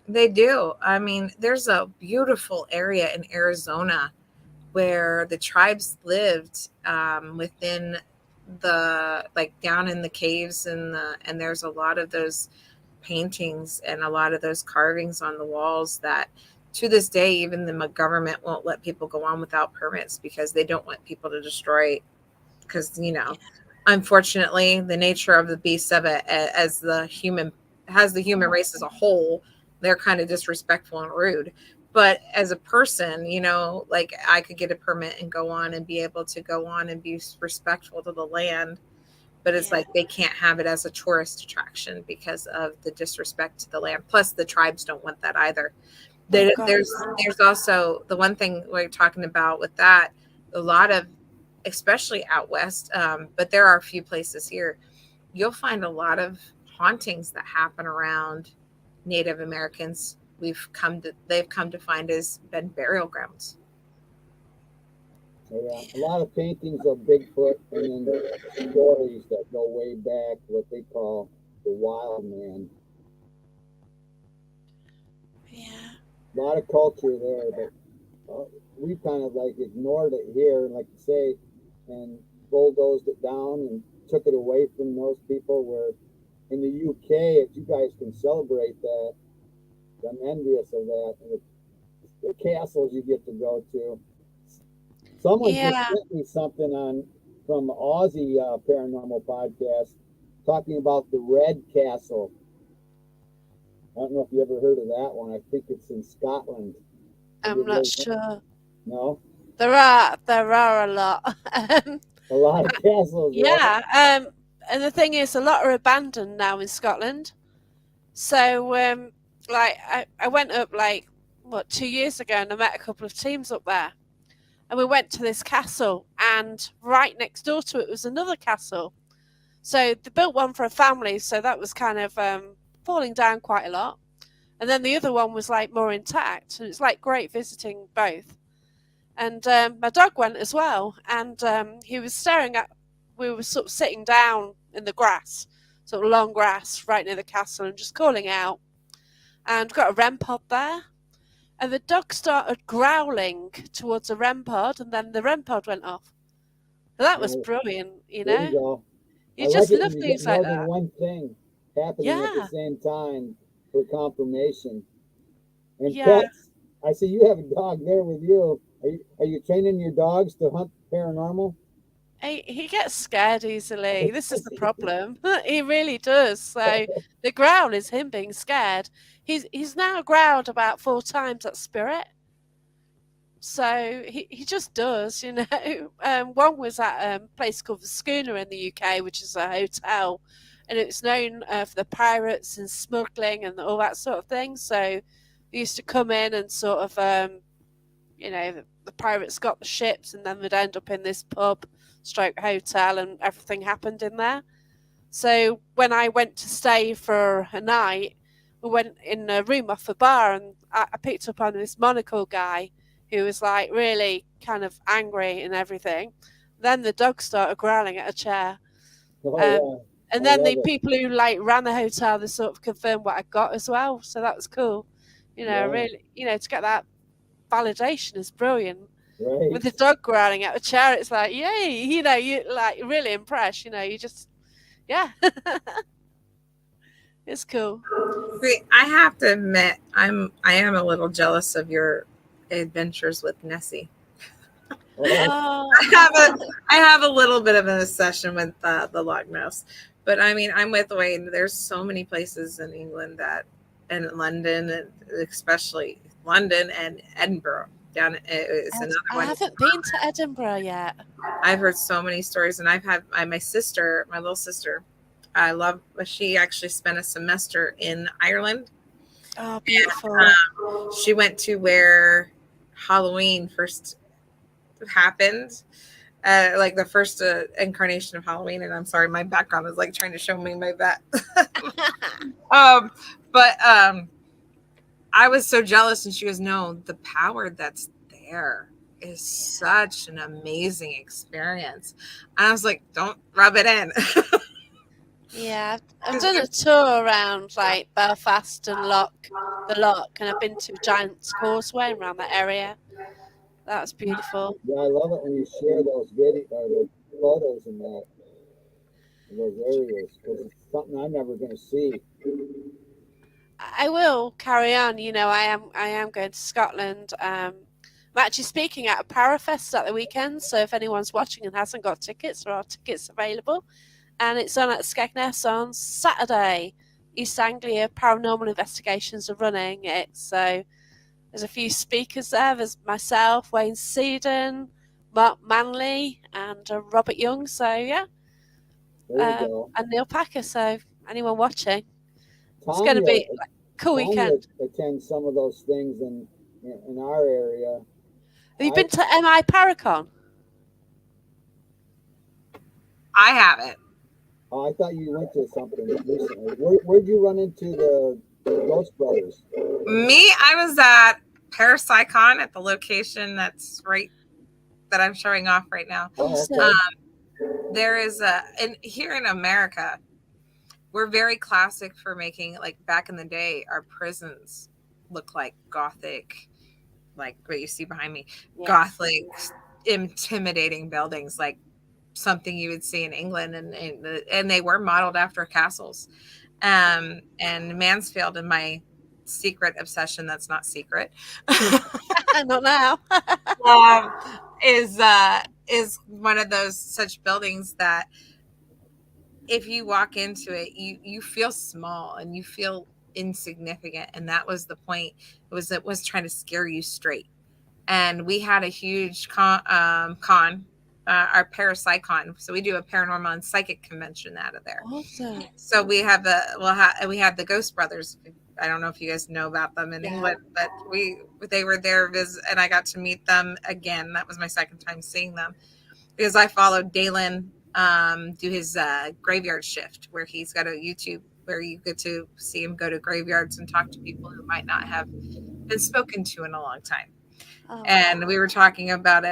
They do. I mean, there's a beautiful area in Arizona where the tribes lived within the, like, down in the caves, and there's a lot of those paintings and a lot of those carvings on the walls that to this day even the government won't let people go on without permits because they don't want people to destroy, because unfortunately the nature of the beast of it, as the human race as a whole, they're kind of disrespectful and rude. But as a person, like, I could get a permit and go on and be able to go on and be respectful to the land. But it's like they can't have it as a tourist attraction because of the disrespect to the land. Plus, the tribes don't want that either. There's also the one thing we're talking about with that, a lot of, especially out west, but there are a few places here, you'll find a lot of hauntings that happen around Native Americans. They've come to find has been burial grounds. Yeah, a lot of paintings of Bigfoot, and then stories that go way back, what they call the wild man. Yeah. A lot of culture there, but we kind of like ignored it here, and like you say, and bulldozed it down and took it away from those people. Where in the UK, if you guys can celebrate that, I'm envious of that. And the castles you get to go to. Someone just sent me something from Aussie Paranormal Podcast talking about the Red Castle. I don't know if you ever heard of that one. I think it's in Scotland. I'm not sure. No? There are a lot. A lot of castles. Yeah. Right? And the thing is, a lot are abandoned now in Scotland. So, I went up 2 years ago, and I met a couple of teams up there. And we went to this castle, and right next door to it was another castle. So they built one for a family, so that was kind of falling down quite a lot. And then the other one was more intact, and it's great visiting both. And my dog went as well, and he was staring at. We were sort of sitting down in the grass, sort of long grass, right near the castle, and just calling out. And got a REM pod there. And the dog started growling towards a REM pod, and then the REM pod went off. So that was brilliant, There you go. You just love things like that. More than one thing happening at the same time for confirmation. And pets, I see you have a dog there with you. Are you training your dogs to hunt paranormal? He gets scared easily. This is the problem. He really does. So the growl is him being scared. He's now growled about 4 times at Spirit. So he just does, One was at a place called the Schooner in the UK, which is a hotel, and it's known for the pirates and smuggling and all that sort of thing. So they used to come in and sort of, the pirates got the ships, and then they'd end up in this pub / hotel, and everything happened in there. So when I went to stay for a night, we went in a room off the bar, and I picked up on this monocle guy who was really kind of angry and everything. Then the dog started growling at a chair. And then the people who ran the hotel, they sort of confirmed what I got as well. So that was cool. Really, to get that validation is brilliant. Right. With the dog growling at a chair, it's yay, you really impressed, you just, it's cool. See, I have to admit, I am a little jealous of your adventures with Nessie. Oh. I have a little bit of an obsession with the Loch Ness, but I mean, I'm with Wayne. There's so many places in England and London, and especially London and Edinburgh. I haven't been to Edinburgh yet. I've heard so many stories, and I've had my little sister. She actually spent a semester in Ireland. Oh, beautiful. And, she went to where Halloween first happened, the first incarnation of Halloween. And I'm sorry, my background is trying to show me my vet. I was so jealous, and she goes, no, the power that's there is such an amazing experience. And I was like, don't rub it in. Yeah, I've done a tour around like Belfast and the Loch, and I've been to Giant's Causeway around that area. That was beautiful. Yeah, I love it when you share those the photos in those areas, because it's something I'm never going to see. I will carry on. I am going to Scotland. I'm actually speaking at a Parafest at the weekend, so if anyone's watching and hasn't got tickets, there are tickets available. And it's on at Skegness on Saturday. East Anglia Paranormal Investigations are running it, so there's a few speakers there. There's myself, Wayne Seaton, Mark Manley, and Robert Young. So yeah, There you go. and Neil Packer. So anyone watching, it's Tonya, going to be a cool Tonya weekend. attends some of those things in our area. Have you been to MI Paracon? I haven't. Oh, I thought you went to something recently. Where'd you run into the Ghost Brothers? Me, I was at Parapsychon at the location that I'm showing off right now. Oh, okay. There is here in America, we're very classic for making, like back in the day, our prisons look like Gothic, like what you see behind me, Yes. Gothic, intimidating buildings, like something you would see in England, and they were modeled after castles. And Mansfield, in my secret obsession that's not secret, Not now. is one of those such buildings that if you walk into it, you feel small and you feel insignificant, and that was the point. It was trying to scare you straight. And we had a huge con, our Parapsychon. So we do a paranormal and psychic convention out of there. Awesome. So we have we had the Ghost Brothers. I don't know if you guys know about them in England, but they were there and I got to meet them again. That was my second time seeing them, because I followed Dalen do his graveyard shift, where he's got a YouTube where you get to see him go to graveyards and talk to people who might not have been spoken to in a long time. Oh. And we were talking about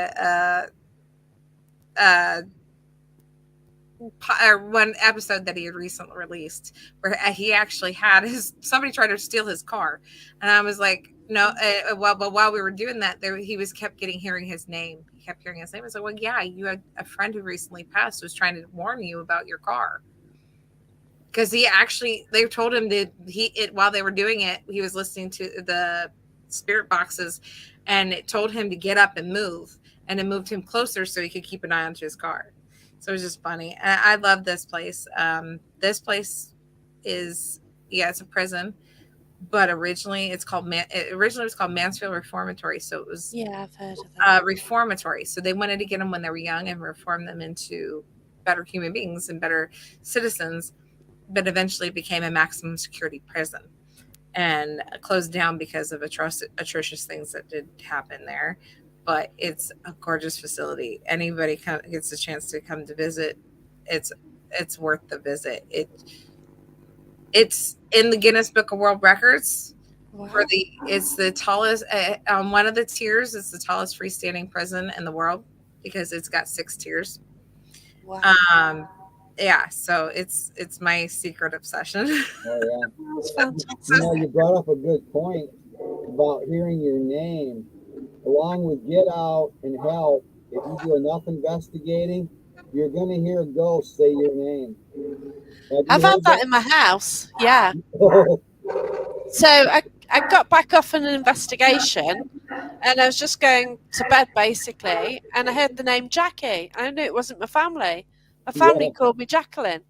one episode that he had recently released, where he actually had somebody tried to steal his car, and I was like, no. But while we were doing that, he kept hearing his name. He kept hearing his name. I was like, well, yeah, you had a friend who recently passed who was trying to warn you about your car. Because they told him that while they were doing it, he was listening to the spirit boxes, and it told him to get up and move, and it moved him closer so he could keep an eye onto his car. So it was just funny. I love this place. This place it's a prison, but originally it was called Mansfield Reformatory. So it was I've heard of that. Reformatory. So they wanted to get them when they were young and reform them into better human beings and better citizens, but eventually became a maximum security prison and closed down because of atrocious things that did happen there. But it's a gorgeous facility. Anybody gets a chance to come to visit, it's worth the visit. It's in the Guinness Book of World Records. Wow. It's the tallest on one of the tiers. It's the tallest freestanding prison in the world because it's got 6 tiers. Wow. Yeah, so it's my secret obsession. Oh yeah. That's fantastic. You brought up a good point about hearing your name. Along with Get Out and Help, if you do enough investigating, you're going to hear ghosts say your name. I've had that in my house. Yeah. So I got back off an investigation, and I was just going to bed basically, and I heard the name Jackie. I knew it wasn't my family. My family called me Jacqueline,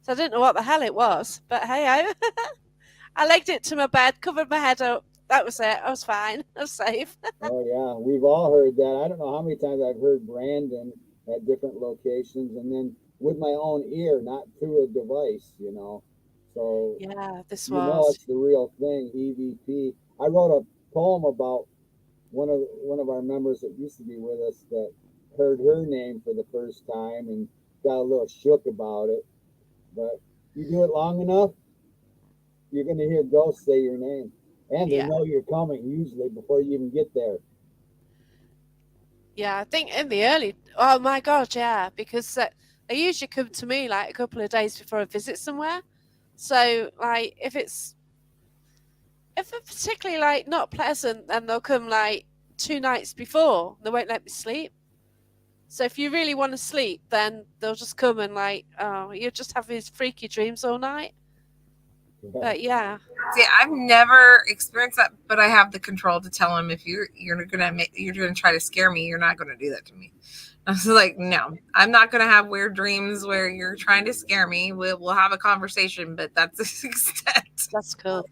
so I didn't know what the hell it was. But hey, I legged it to my bed, covered my head up. That was it. I was fine. I was safe. Oh yeah, we've all heard that. I don't know how many times I've heard Brandon at different locations, and then with my own ear, not through a device. So yeah, this was. It's the real thing. EVP. I wrote a poem about one of our members that used to be with us that heard her name for the first time and got a little shook about it. But you do it long enough, you're going to hear ghosts say your name. And they know you're coming usually before you even get there. Yeah, I think in the early, oh my God, yeah, because they usually come to me like a couple of days before I visit somewhere. So, like, if it's particularly like not pleasant, then they'll come like 2 nights before. They won't let me sleep. So if you really want to sleep, then they'll just come and like, oh, you'll just have these freaky dreams all night. Yeah. But yeah, See, I've never experienced that, but I have the control to tell him if you're gonna try to scare me, you're not gonna do that to me. I was like, no, I'm not gonna have weird dreams where you're trying to scare me. We'll have a conversation, but that's the extent. that's cool.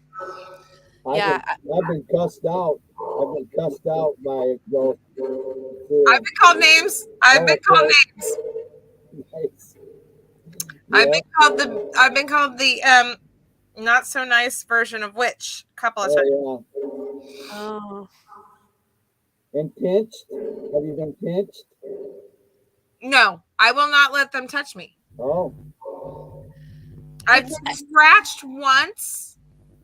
I've Yeah, been cussed out. I've been cussed out by those. I've been called names. I've been called names. Nice. I've Yeah. been called the not so nice version of witch a couple of times. Oh, oh, yeah. And pinched? Have you been pinched? No, I will not let them touch me. Oh, I've been scratched once,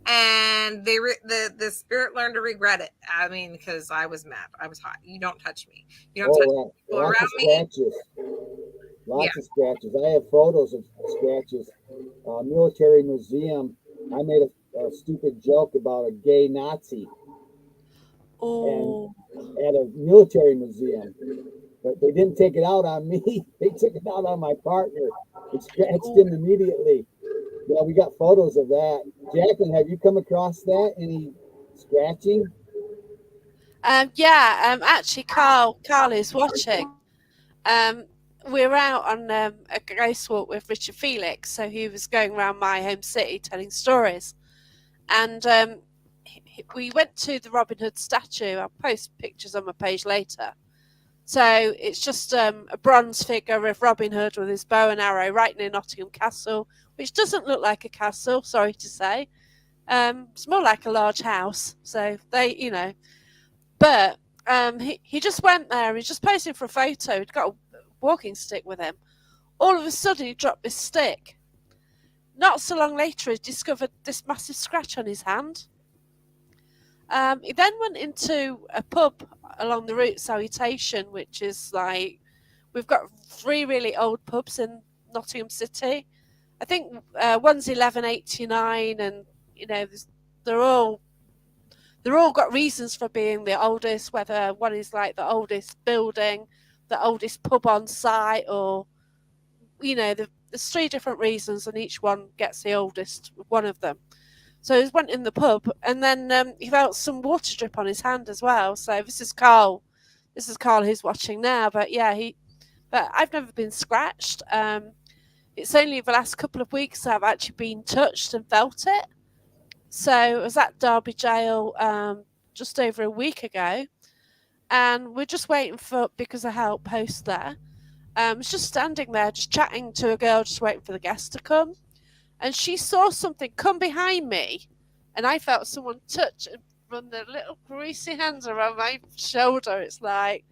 and the spirit learned to regret it. I mean, because I was mad. I was hot. You don't touch me. You don't touch people lots around of me. scratches. Lots of scratches. I have photos of scratches. Military museum. I made a stupid joke about a gay Nazi oh, at a military museum, but they didn't take it out on me. They took it out on my partner. It scratched him immediately. Yeah, we got photos of that. Jacqueline, have you come across that? Any scratching? yeah. Actually, Carl is watching. Um, we were out on a ghost walk with Richard Felix, so he was going around my home city telling stories, and we went to the Robin Hood statue. I'll post pictures on my page later. So it's just a bronze figure of Robin Hood with his bow and arrow right near Nottingham Castle, which doesn't look like a castle, sorry to say. It's more like a large house. So they. But he just went there. He's just posing for a photo. He'd got a walking stick with him. All of a sudden, he dropped this stick. Not so long later, he discovered this massive scratch on his hand. He then went into a pub along the route Salutation, which is like, we've got 3 really old pubs in Nottingham City. I think one's 1189, and they're all got reasons for being the oldest. Whether one is like the oldest building, the oldest pub on site, or there's 3 different reasons, and each one gets the oldest. One of them. So he went in the pub, and then he felt some water drip on his hand as well. So this is Carl. This is Carl who's watching now. But yeah, But I've never been scratched. It's only the last couple of weeks I've actually been touched and felt it. So I was at Derby Jail just over a week ago, and we're just waiting for, because I help host there. I was just standing there, just chatting to a girl, just waiting for the guests to come. And she saw something come behind me, and I felt someone touch and run their little greasy hands around my shoulder. It's like,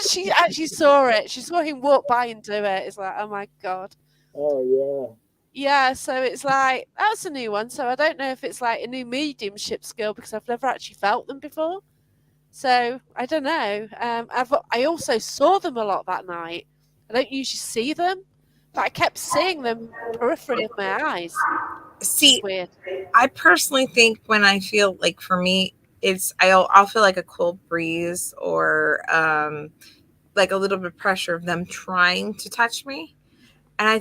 she actually saw it. She saw him walk by and do it. It's like, oh my God. Oh, Yeah, so it's like, that's a new one. So I don't know if it's like a new mediumship skill, because I've never actually felt them before. So I don't know. I also saw them a lot that night. I don't usually see them, but I kept seeing them peripherally of my eyes. See, It's weird. I personally think when I feel like, for me, I'll feel like a cold breeze, or like a little bit of pressure of them trying to touch me. And I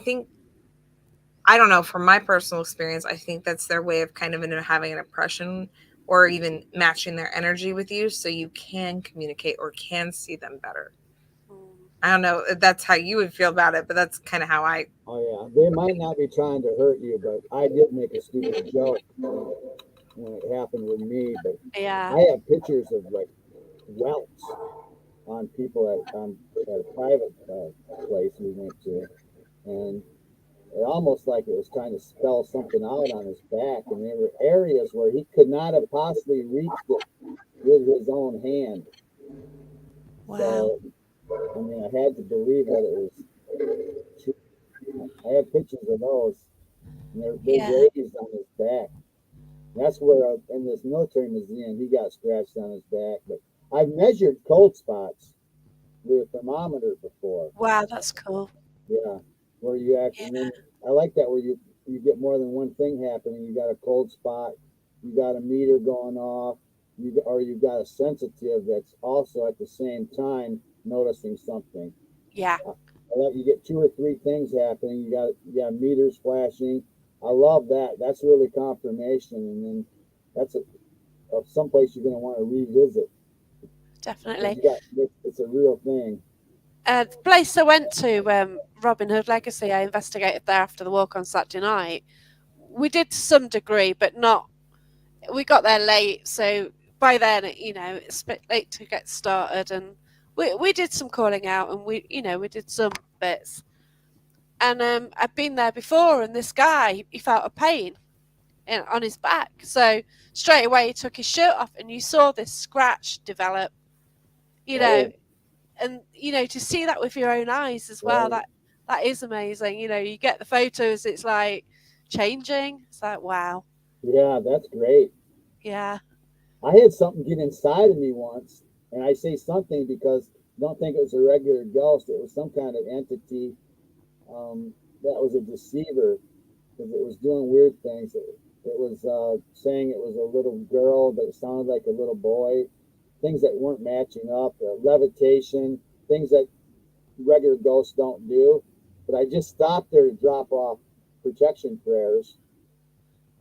don't know, from my personal experience, I think that's their way of kind of having an impression, or even matching their energy with you, so you can communicate or can see them better. I don't know if that's how you would feel about it, but that's kind of how I. Oh, yeah. They might not be trying to hurt you, but I did make a stupid joke when it happened with me. But Yeah. I have pictures of like welts on people at a private place we went to, and it almost like it was trying to spell something out on his back, and there were areas where he could not have possibly reached it with his own hand. Wow. So, I mean, I had to believe that it was true. I have pictures of those, and they're raised on his back. That's where, in this military museum, he got scratched on his back, but I've measured cold spots with a thermometer before. Wow, that's cool. Yeah, where you actually, and then I like that where you get more than one thing happening. You got a cold spot, you got a meter going off, or you got a sensitive that's also at the same time noticing something. Yeah. I let you get 2 or 3 things happening. You got meters flashing. I love that. That's really confirmation, and then that's someplace you're going to want to revisit. Definitely. It's a real thing. The place I went to, Robin Hood Legacy, I investigated there after the walk on Saturday night. We did to some degree, but not. We got there late, so by then, it's a bit late to get started, and we did some calling out, and we did some bits. And I'd been there before, and this guy, he felt a pain on his back, so straight away he took his shirt off, and you saw this scratch develop, and to see that with your own eyes as well, that is amazing. You get the photos, it's like changing. It's like, wow. Yeah, that's great. Yeah. I had something get inside of me once, and I say something because I don't think it was a regular ghost. It was some kind of entity that was a deceiver because it was doing weird things. It was saying it was a little girl, but it sounded like a little boy. Things that weren't matching up, levitation, things that regular ghosts don't do. But I just stopped there to drop off protection prayers.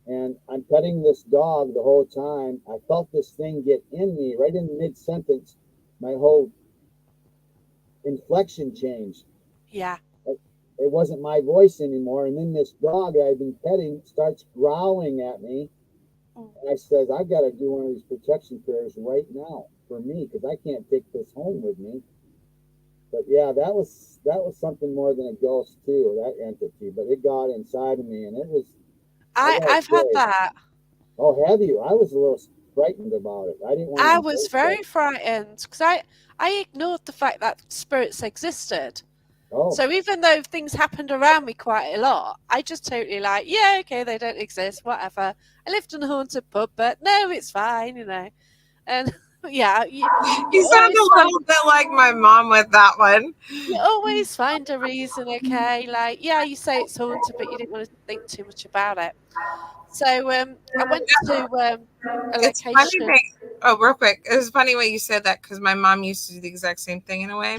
And I'm petting this dog the whole time. I felt this thing get in me right in mid-sentence. My whole inflection changed. Yeah. It wasn't my voice anymore. And then this dog I've been petting starts growling at me. And I says, I've got to do one of these protection prayers right now for me because I can't take this home with me. But yeah, that was something more than a ghost too, that entity. But it got inside of me, and it was. I've had that. Oh, have you? I was a little frightened about it. I didn't want. I was very frightened because I ignored the fact that spirits existed. Oh. So even though things happened around me quite a lot, I just totally yeah, okay, they don't exist, whatever. I lived in a haunted pub, but no, it's fine, And yeah, you sound a little bit like my mom with that one. You always find a reason, okay? Like, yeah, you say it's haunted, but you didn't want to think too much about it. So I went to a location. Real quick, it was funny when you said that because my mom used to do the exact same thing in a way.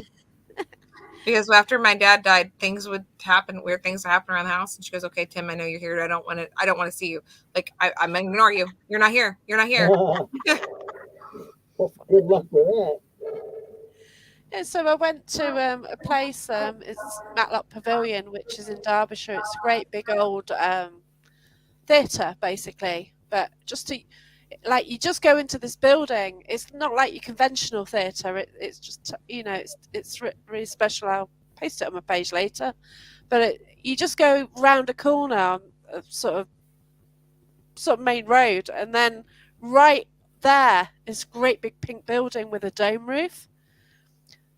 Because after my dad died, things would happen, weird things would happen around the house, and she goes, "Okay, Tim, I know you're here. I don't want to see you. Like, I'm gonna ignore you. You're not here. You're not here." Well, good luck with that. Yeah, so I went to a place. It's Matlock Pavilion, which is in Derbyshire. It's a great big old theatre, basically. But you just go into this building. It's not like your conventional theatre. It's just it's really special. I'll post it on my page later. But you just go round a corner, sort of main road, and then right there is a great big pink building with a dome roof.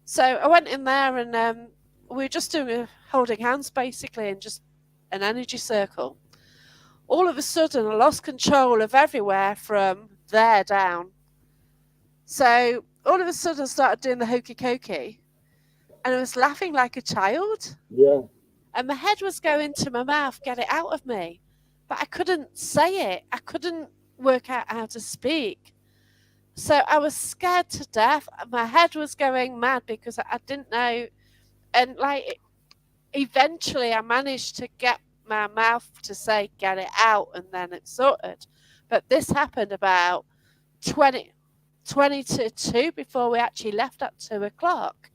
So I went in there, and we were just doing holding hands basically, and just an energy circle. All of a sudden, I lost control of everywhere from there down. So all of a sudden, I started doing the hokey cokey, and I was laughing like a child. Yeah. And my head was going to my mouth, get it out of me, but I couldn't say it. I couldn't work out how to speak. So I was scared to death. My head was going mad because I didn't know. And eventually I managed to get my mouth to say, get it out, and then it sorted. But this happened about 20 to 2 before we actually left at 2 o'clock.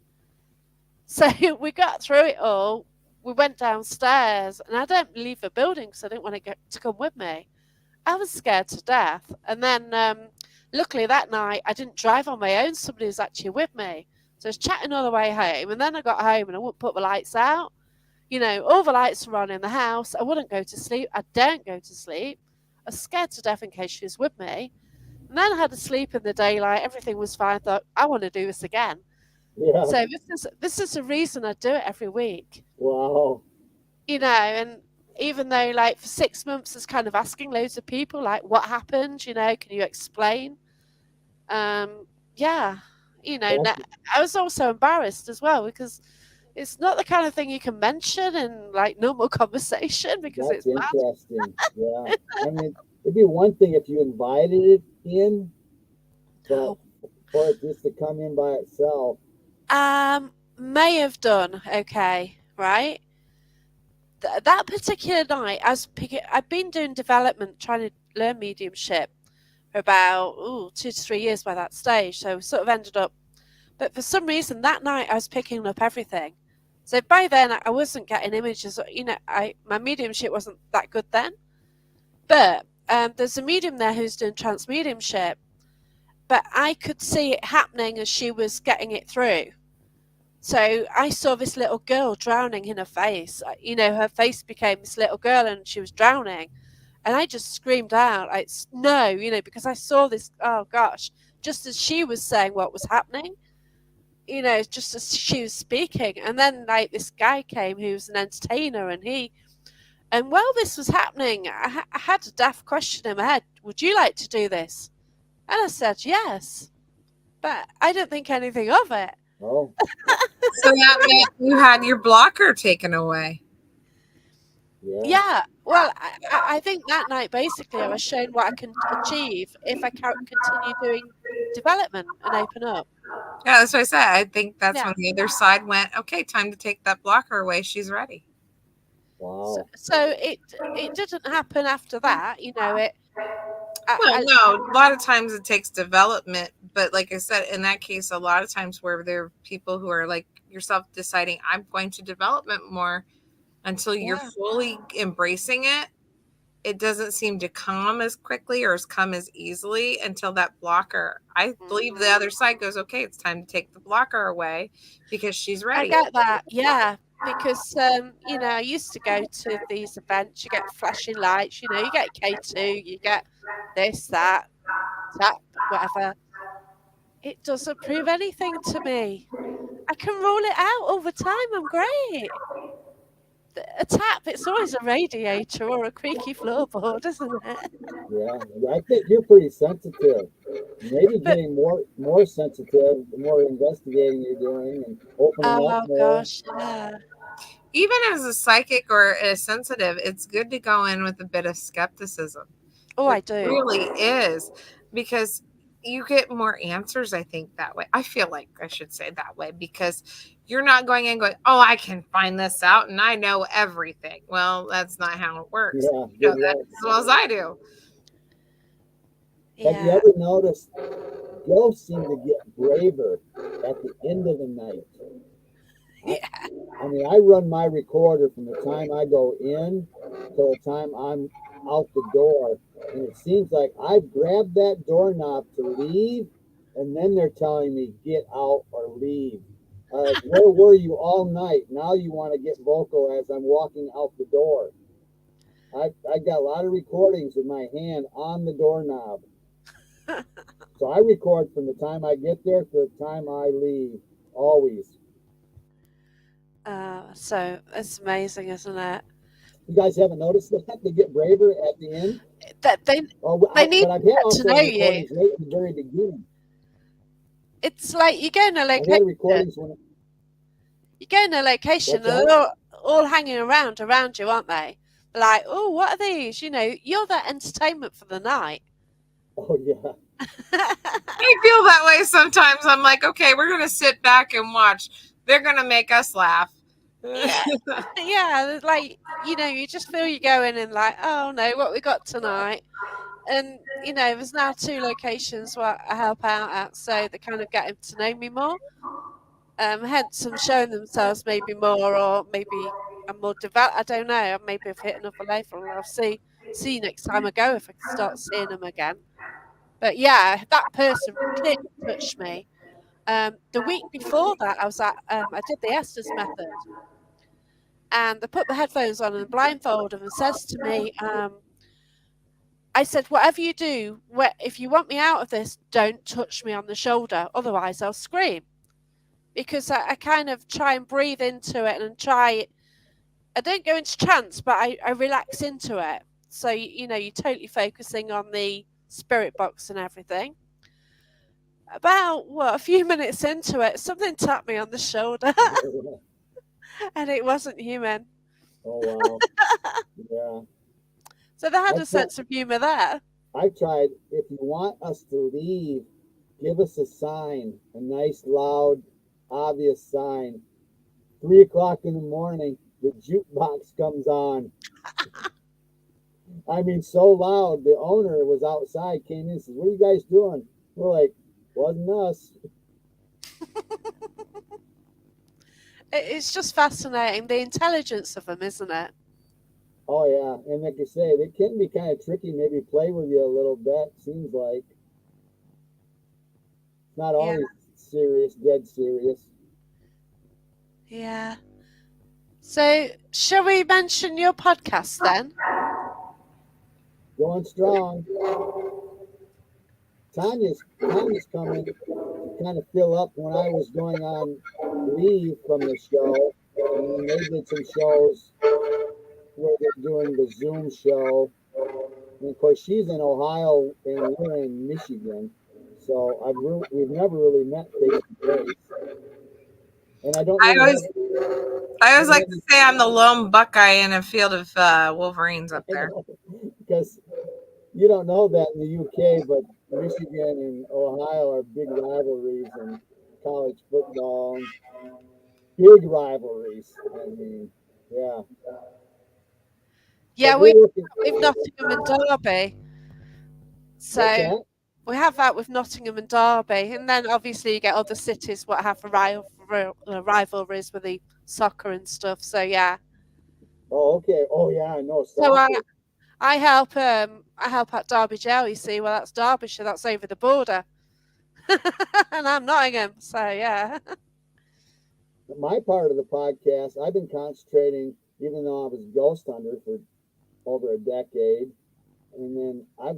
So we got through it all. We went downstairs, and I didn't leave the building because I didn't want to come with me. I was scared to death. And then luckily that night I didn't drive on my own. Somebody was actually with me. So I was chatting all the way home, and then I got home and I wouldn't put the lights out. All the lights were on in the house. I wouldn't go to sleep. I daren't go to sleep. I was scared to death in case she was with me. And then I had to sleep in the daylight. Everything was fine. I thought, I want to do this again. Yeah. So this is the reason I do it every week. Wow. And even though for 6 months I was kind of asking loads of people what happened, can you explain? yeah, you know, That's, I was also embarrassed as well because it's not the kind of thing you can mention in like normal conversation because that's it's mad. interesting. Yeah. I mean, it'd be one thing if you invited it in, but Oh. for it just to come in by itself. May have done okay, right? That particular night, I've been doing development, trying to learn mediumship for about 2 to 3 years by that stage. So sort of ended up, but for some reason that night I was picking up everything. So by then I wasn't getting images. You know, my mediumship wasn't that good then. But there's a medium there who's doing trance mediumship, but I could see it happening as she was getting it through. So I saw this little girl drowning in her face. You know, her face became this little girl and she was drowning. And I just screamed out, like, no, you know, because I saw this, oh gosh, just as she was saying what was happening, you know, just as she was speaking. And then, like, this guy came who was an entertainer and while this was happening, I had a daft question in my head, would you like to do this? And I said, yes. But I don't think anything of it. Oh, So that meant you had your blocker taken away. Yeah. Well, I think that night basically I was shown what I can achieve if I continue doing development and open up. Yeah, that's what I said. I think that's Yeah. when the other side went, okay, time to take that blocker away. She's ready. wow. So it didn't happen after that, you know. Well, no, a lot of times it takes development, but like I said, in that case, a lot of times where there are people who are like yourself deciding, I'm going to development more until you're fully embracing it. It doesn't seem to come as quickly or come as easily until that blocker. I believe the other side goes, okay, it's time to take the blocker away because she's ready. I get that, yeah. Because you know, I used to go to these events. You get flashing lights, you know, you get K2, you get this, that, whatever. It doesn't prove anything to me. I can rule it out over time. I'm great. A tap, it's always a radiator or a creaky floorboard, isn't it? Yeah. I think you're pretty sensitive. Maybe getting more sensitive the more investigating you're doing and opening up more. Gosh, yeah. Even as a psychic or a sensitive, it's good to go in with a bit of skepticism. Oh, I do. It really is, because you get more answers, I think, that way. I feel like I should say that way, because you're not going in going, oh, I can find this out and I know everything. Well, that's not how it works. Yeah, you know that as well as I do. Have you ever noticed ghosts seem to get braver at the end of the night? I mean, I run my recorder from the time I go in till the time I'm out the door, and it seems like I've grabbed that doorknob to leave, and then they're telling me get out or leave. Where were you all night? Now you want to get vocal as I'm walking out the door. I got a lot of recordings with my hand on the doorknob. So I record from the time I get there to the time I leave, always. So it's amazing, isn't it? You guys haven't noticed that they get braver at the end? That they need but I've had to know you. Right at the very beginning. It's like you go in a location. You go in a location, and they're all hanging around you, aren't they? They're like, oh, what are these? You know, you're that entertainment for the night. Oh yeah. I feel that way sometimes. I'm like, okay, we're gonna sit back and watch. They're gonna make us laugh. Yeah, like, you know, you just feel you go in and like, oh no, what we got tonight. And you know, there's now 2 locations where I help out at, so they're kind of getting to know me more. Hence them showing themselves maybe more, or maybe I'm more developed. I don't know. Maybe I've hit another level, and I'll see next time I go if I can start seeing them again. But yeah, that person clearly touched me. The week before that, I was at I did the Estes method, and they put the headphones on and blindfold and says to me, I said, whatever you do, if you want me out of this, don't touch me on the shoulder, otherwise I'll scream. Because I kind of try and breathe into it and I don't go into trance, but I relax into it. So, you know, you're totally focusing on the spirit box and everything. About a few minutes into it, something tapped me on the shoulder, and it wasn't human. Oh wow. Yeah. So they had a That's what sense of humour there. I tried. If you want us to leave, give us a sign, a nice, loud, obvious sign. 3 o'clock in the morning, the jukebox comes on. I mean, so loud. The owner was outside, came in, and says, "What are you guys doing?" We're like, "Wasn't us." It's just fascinating, the intelligence of them, isn't it? Oh yeah, and like I say, they can be kind of tricky. Maybe play with you a little bit. Seems like not Yeah, always serious, dead serious. yeah. So, shall we mention your podcast then? Going strong. Tanya's coming to kind of fill up when I was going on leave from the show, and then they did some shows where they're doing the Zoom show. And of course, she's in Ohio and we're in Michigan, so we've never really met face to face, and I don't I really always, I always like have to say I'm the lone Buckeye in a field of Wolverines up there. because you don't know that in the UK, but Michigan and Ohio are big rivalries in college football. Big rivalries. I mean, yeah. Yeah, But we're looking. we've Nottingham and Derby. What's So that? we have that with Nottingham and Derby, and then obviously you get other cities what have rivalries with the soccer and stuff. So yeah, Oh, okay. Oh, yeah. I know so soccer. I help out Derby Jail. You see, well that's Derbyshire, that's over the border, and I'm Nottingham. So yeah, My part of the podcast, I've been concentrating, even though I was a ghost hunter for over a decade, and then I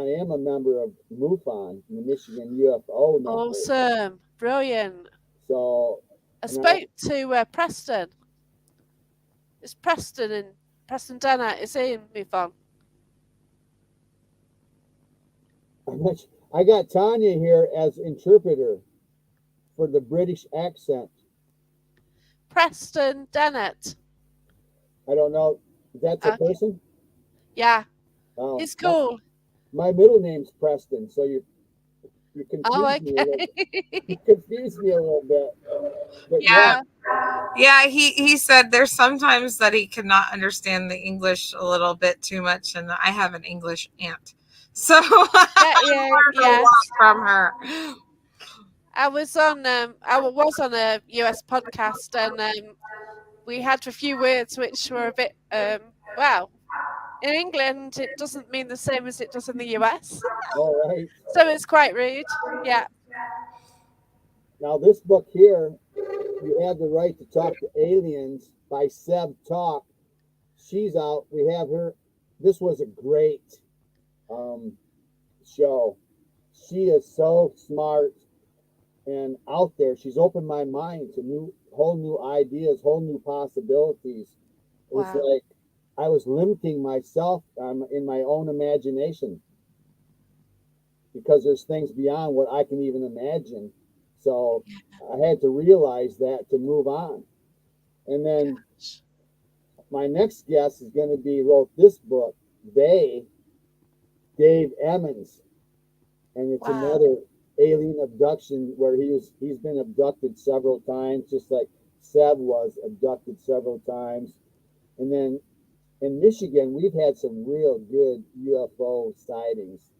am a member of MUFON, the Michigan UFO Network. awesome, brilliant. So, I and spoke to Preston. It's Preston and Preston Dennett. Is he in MUFON? I got Tonya here as interpreter for the British accent. Preston Dennett. I don't know. That's a Okay. person? Yeah, Oh, he's cool. my middle name's Preston, so you Oh, confused me a little. okay. You confused me a little bit. But Yeah. Yeah, he said there's sometimes that he cannot understand the English a little bit too much, and I have an English aunt, so I Yeah, learned a yes. lot from her. I was on a US podcast, and we had a few words which were a bit well, in England it doesn't mean the same as it does in the US. all right. So it's quite rude. Yeah. Now this book here, You Have the Right to Talk to Aliens by Seb Talk. She's out. We have her. This was a great show. She is so smart and out there. She's opened my mind to whole new ideas, whole new possibilities. It's Wow. like I was limiting myself in my own imagination because there's things beyond what I can even imagine. So I had to realize that to move on. And then my next guest is going to be wrote this book, Dave Emmons, and it's Wow. another alien abduction where he's been abducted several times, just like Seb was abducted several times. And then in Michigan, we've had some real good UFO sightings.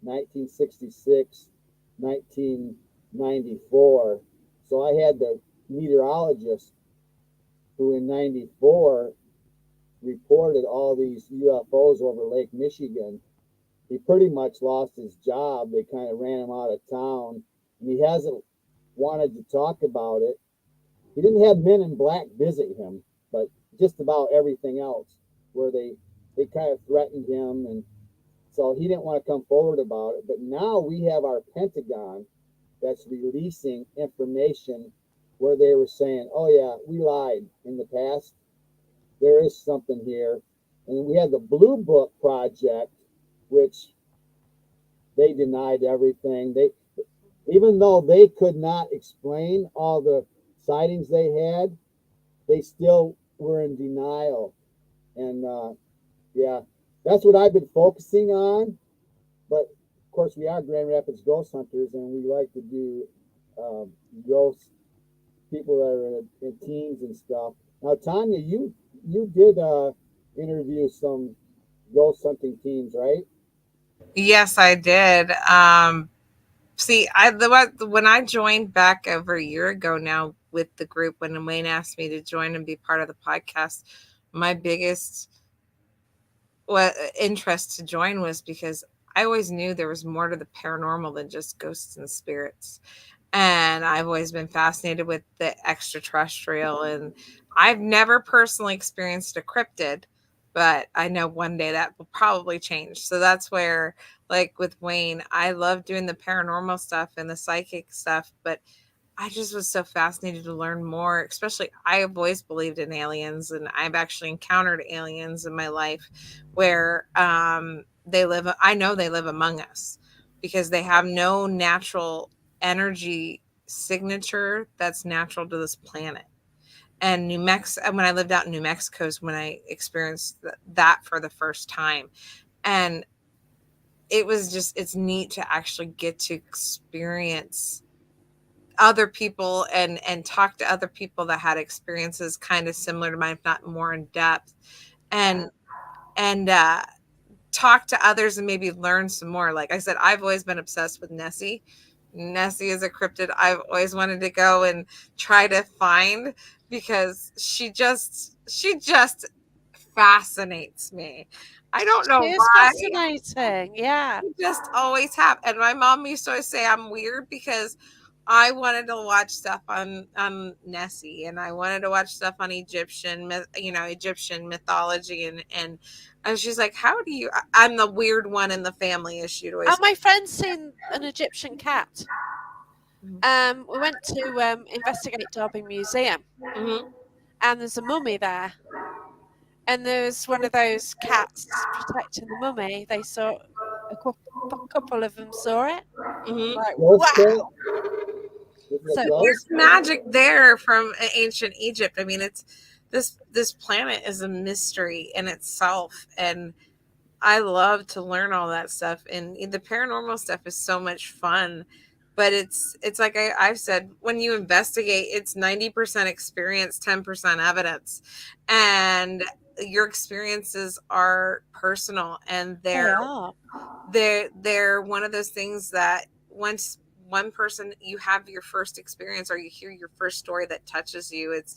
1966, 1994. So I had the meteorologist who in 94 reported all these UFOs over Lake Michigan. He pretty much lost his job. They kind of ran him out of town, and he hasn't wanted to talk about it. He didn't have Men in Black visit him, but just about everything else, where they kind of threatened him, and so he didn't want to come forward about it. But now we have our Pentagon that's releasing information where they were saying, "Oh yeah, we lied in the past. There is something here." And we had the Blue Book Project, which they denied everything. even though they could not explain all the sightings they had, they still were in denial. And yeah, that's what I've been focusing on. But of course, we are Grand Rapids Ghost Hunters, and we like to do ghost people that are in teens and stuff. Now, Tonya, you did interview some ghost hunting teens, right? Yes, I did. See, when I joined back over a year ago now with the group, when Wayne asked me to join and be part of the podcast, my biggest interest to join was because I always knew there was more to the paranormal than just ghosts and spirits. And I've always been fascinated with the extraterrestrial. And I've never personally experienced a cryptid, but I know one day that will probably change. So that's where, like with Wayne, I love doing the paranormal stuff and the psychic stuff, but I just was so fascinated to learn more, especially I have always believed in aliens, and I've actually encountered aliens in my life where they live. I know they live among us because they have no natural energy signature that's natural to this planet. And New Mexico, when I lived out in New Mexico, is when I experienced that for the first time. And it was just, it's neat to actually get to experience other people and talk to other people that had experiences kind of similar to mine, if not more in depth, and and talk to others and maybe learn some more. Like I said, I've always been obsessed with Nessie. Nessie is a cryptid I've always wanted to go and try to find because she just fascinates me. I don't know It's why. fascinating. Yeah. Just always have. And my mom used to always say I'm weird because I wanted to watch stuff on Nessie, and I wanted to watch stuff on Egyptian mythology, and she's like, how do you? I'm the weird one in the family, as she'd always. And my friend's seen an Egyptian cat. We went to investigate Derby Museum, and there's a mummy there. And there's one of those cats protecting the mummy. They saw a couple of them saw it. Like, wow! So There's magic there from ancient Egypt. I mean, it's this planet is a mystery in itself, and I love to learn all that stuff. And the paranormal stuff is so much fun. But it's like I've said, when you investigate, it's 90% experience, 10% evidence, and your experiences are personal, and they're one of those things that once one person, you have your first experience or you hear your first story that touches you, it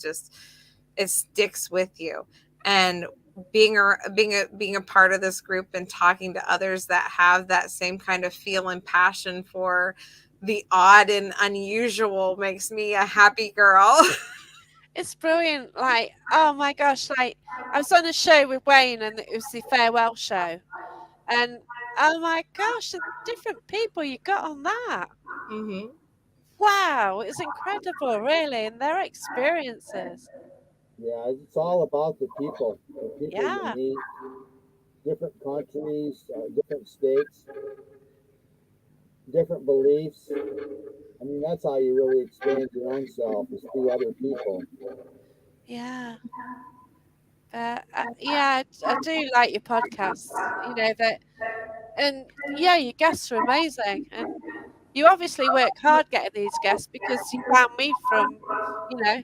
sticks with you. And being a part of this group and talking to others that have that same kind of feel and passion for the odd and unusual makes me a happy girl. It's brilliant. Like, oh my gosh, like I was on a show with Wayne and it was the farewell show. And oh my gosh, the different people you got on that. Mm-hmm. Wow, it's incredible, really, and their experiences. Yeah, it's all about the people Yeah. you meet, different countries, different states, different beliefs. I mean, that's how you really expand your own self, is through other people. Yeah. Yeah, I do like your podcasts. You know that, and yeah, your guests are amazing, and you obviously work hard getting these guests because you found me from, you know.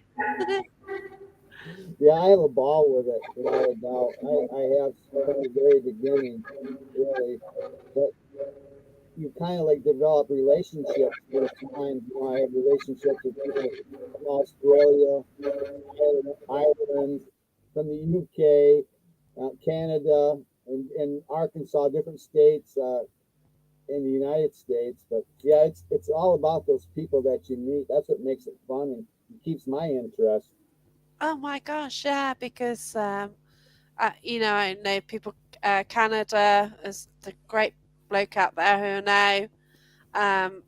Yeah, I have a ball with it, without a doubt. I have from the very beginning, really. But you kind of like develop relationships with time. You know, I have relationships with people from Australia, Ireland, from the UK, Canada, and Arkansas, different states in the United States. But yeah, it's all about those people that you meet. That's what makes it fun and keeps my interest. Oh my gosh, yeah, because you know, I know people. Canada is the great bloke out there who I know.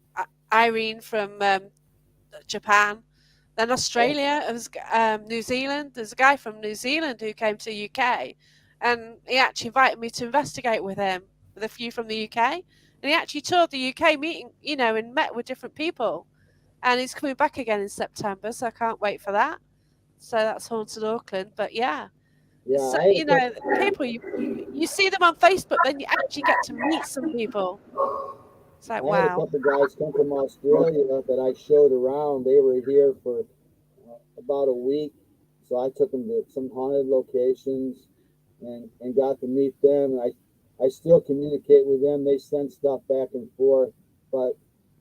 Irene from Japan. Then Australia, it was New Zealand. There's a guy from New Zealand who came to UK, and he actually invited me to investigate with him with a few from the UK. And he actually toured the UK meeting, and met with different people. And he's coming back again in September, so I can't wait for that. So that's Haunted Auckland. But yeah, so, people, you see them on Facebook, then you actually get to meet some people. It's like, I had a wow. couple guys come from Australia that I showed around. They were here for about a week, so I took them to some haunted locations and got to meet them. I still communicate with them. They send stuff back and forth. But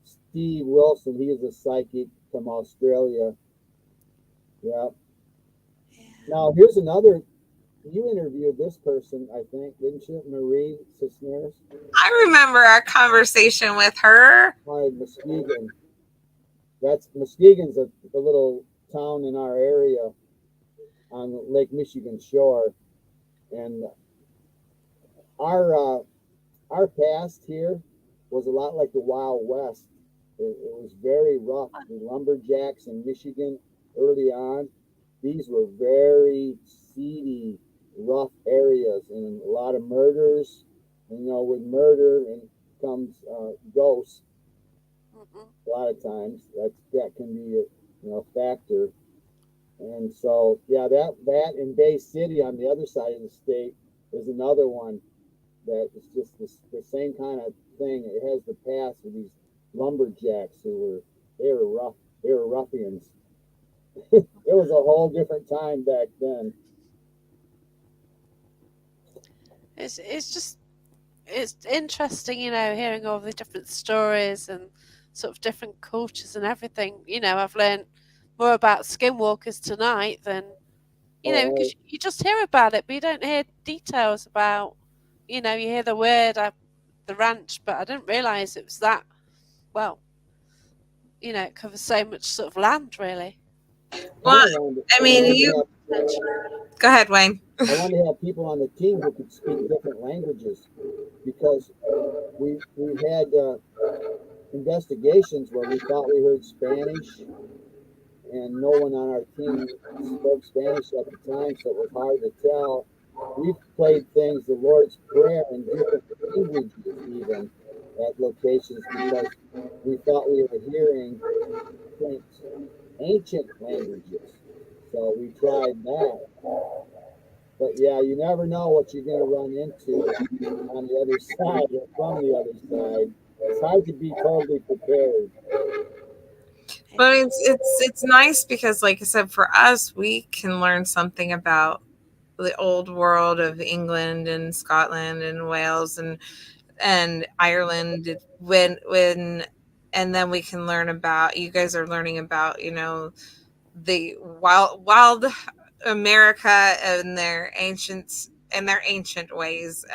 Steve Wilson, he is a psychic from Australia. Yeah. Now here's another. You interviewed this person, I think, didn't you, Marie Cisneros? I remember our conversation with her. Muskegon. Muskegon's a little town in our area on Lake Michigan shore, and our past here was a lot like the Wild West. It was very rough. The lumberjacks in Michigan early on, these were very seedy, rough areas, and a lot of murders. With murder and comes ghosts. A lot of times that can be a factor. And so that in Bay City on the other side of the state is another one that is just the same kind of thing. It has the past with these lumberjacks who were rough. They were ruffians. It was a whole different time back then. It's interesting, hearing all the different stories and sort of different cultures and everything. I've learned more about skinwalkers tonight than, because you just hear about it, but you don't hear details about, you hear the word, the ranch, but I didn't realise it was that, well, it covers so much sort of land, really. Well, go ahead, Wayne. I wanted to have people on the team who could speak different languages, because we had investigations where we thought we heard Spanish, and no one on our team spoke Spanish at the time, so it was hard to tell. We've played things, the Lord's Prayer, in different languages even at locations, because we thought we were hearing different ancient languages. So we tried that. But yeah, you never know what you're going to run into on the other side or from the other side. It's hard to be totally prepared. But it's nice because, like I said, for us, we can learn something about the old world of England and Scotland and Wales and Ireland when and then we can learn about, you guys are learning about, the wild America and their ancient ways.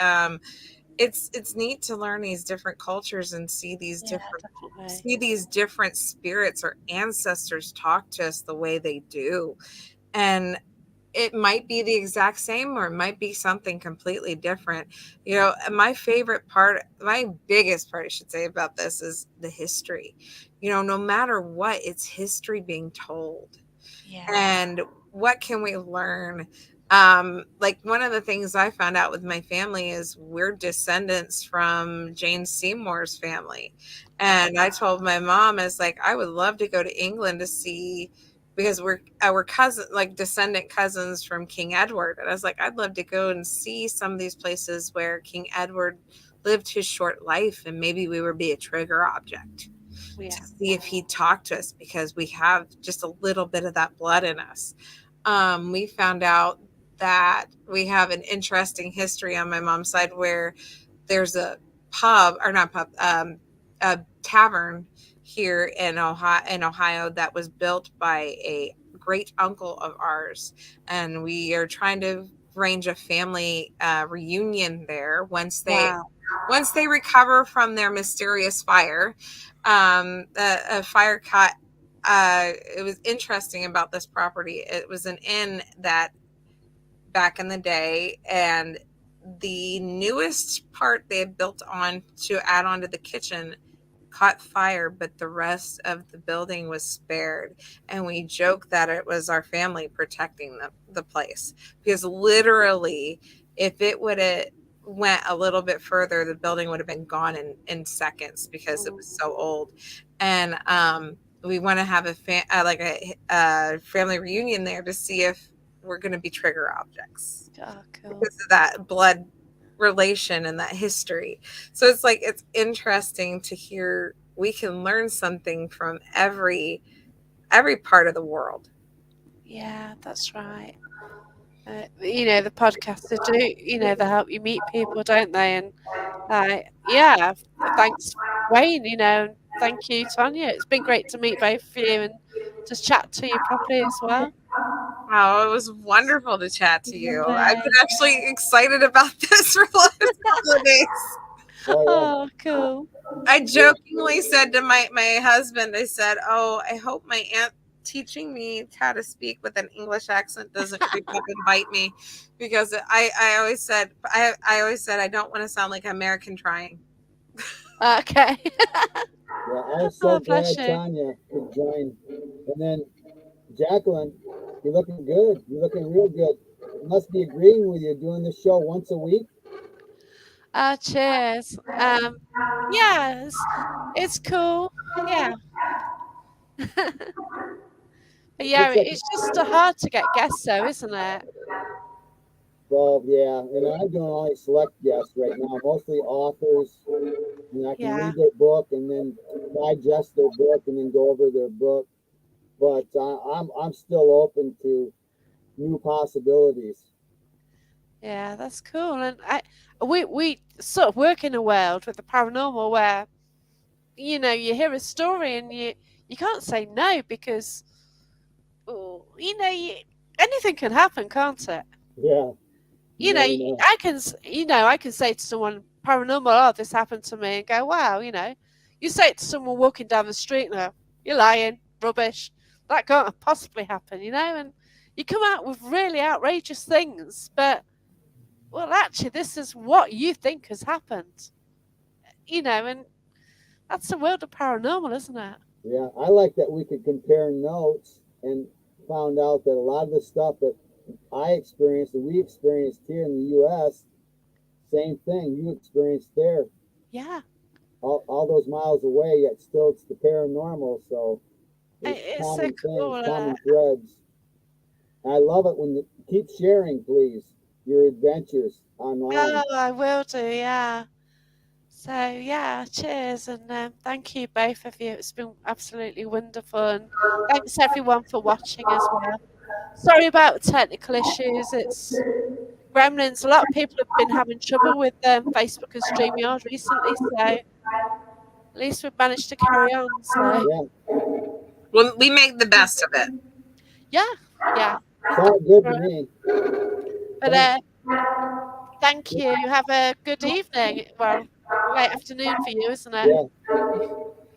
It's neat to learn these different cultures and see these different spirits or ancestors talk to us the way they do. And it might be the exact same, or it might be something completely different. My biggest part, I should say, about this is the history. No matter what, it's history being told. Yeah. And what can we learn? Like, one of the things I found out with my family is we're descendants from Jane Seymour's family. And I told my mom, I would love to go to England to see, because we're our cousin, like descendant cousins from King Edward. And I was like, I'd love to go and see some of these places where King Edward lived his short life, and maybe we would be a trigger object to see if he'd talk to us, because we have just a little bit of that blood in us. We found out that we have an interesting history on my mom's side where there's a a tavern here in Ohio that was built by a great uncle of ours, and we are trying to arrange a family reunion there once they recover from their mysterious fire. A fire caught. It was interesting about this property. It was an inn that back in the day, and the newest part they had built on to add on to the kitchen caught fire, but the rest of the building was spared. And we joke that it was our family protecting the place, because literally, if it would have went a little bit further, the building would have been gone in seconds because it was so old. And we want to have a family reunion there to see if we're going to be trigger objects because of that blood relation and that history. So it's like, it's interesting to hear we can learn something from every part of the world. Yeah, that's right. The podcasts do, they help you meet people, don't they? And yeah, thanks, Wayne, and thank you, Tonya. It's been great to meet both of you and just chat to you properly as well. Wow, it was wonderful to chat to you. I've been actually excited about this for the last couple of days. Oh, cool. I jokingly said to my husband, I said, "Oh, I hope my aunt teaching me how to speak with an English accent doesn't creep up and bite me," because I always said I don't want to sound like American trying. Okay. Yeah, I was so glad Tonya could join. And then Jacqueline, you're looking good. You're looking real good. Must be agreeing with you doing this show once a week. Cheers. Yeah, it's cool. Yeah. But yeah, it's just hard to get guests, though, isn't it? Well, yeah, and I'm doing only select guests right now, mostly authors, and I can read their book and then digest their book and then go over their book. But I'm still open to new possibilities. Yeah, that's cool. And we sort of work in a world with the paranormal where you hear a story and you can't say no because anything can happen, can't it? Yeah. I can say to someone paranormal, "Oh, this happened to me," and go, "Wow," You say it to someone walking down the street, "No, you're lying, rubbish. That can't possibly happen," and you come out with really outrageous things, but well, actually, this is what you think has happened, and that's the world of paranormal, isn't it? Yeah, I like that we could compare notes and found out that a lot of the stuff that I experienced and we experienced here in the U.S., same thing you experienced there. Yeah. All those miles away, yet still it's the paranormal. So it's common so cool, things, common threads. And I love it when you keep sharing, please, your adventures online. Oh, I will do, yeah. So, yeah, cheers, and thank you, both of you. It's been absolutely wonderful, and thanks, everyone, for watching as well. Sorry about the technical issues. It's gremlins. A lot of people have been having trouble with Facebook and StreamYard recently, so at least we've managed to carry on. So. Well, we make the best of it. Yeah. Sounds good to me. But thank you. Have a good evening. Well, late afternoon for you, isn't it? Yeah.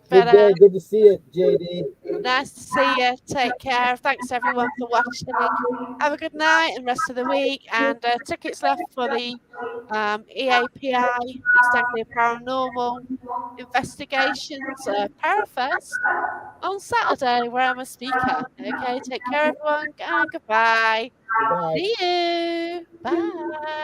Good day. Good to see you, JD. Nice to see you. Take care. Thanks everyone for watching. Have a good night and rest of the week. And tickets left for the EAPI, East Anglia Paranormal Investigations Parafest on Saturday, where I'm a speaker. Okay, take care everyone and goodbye. Bye. See you. Bye.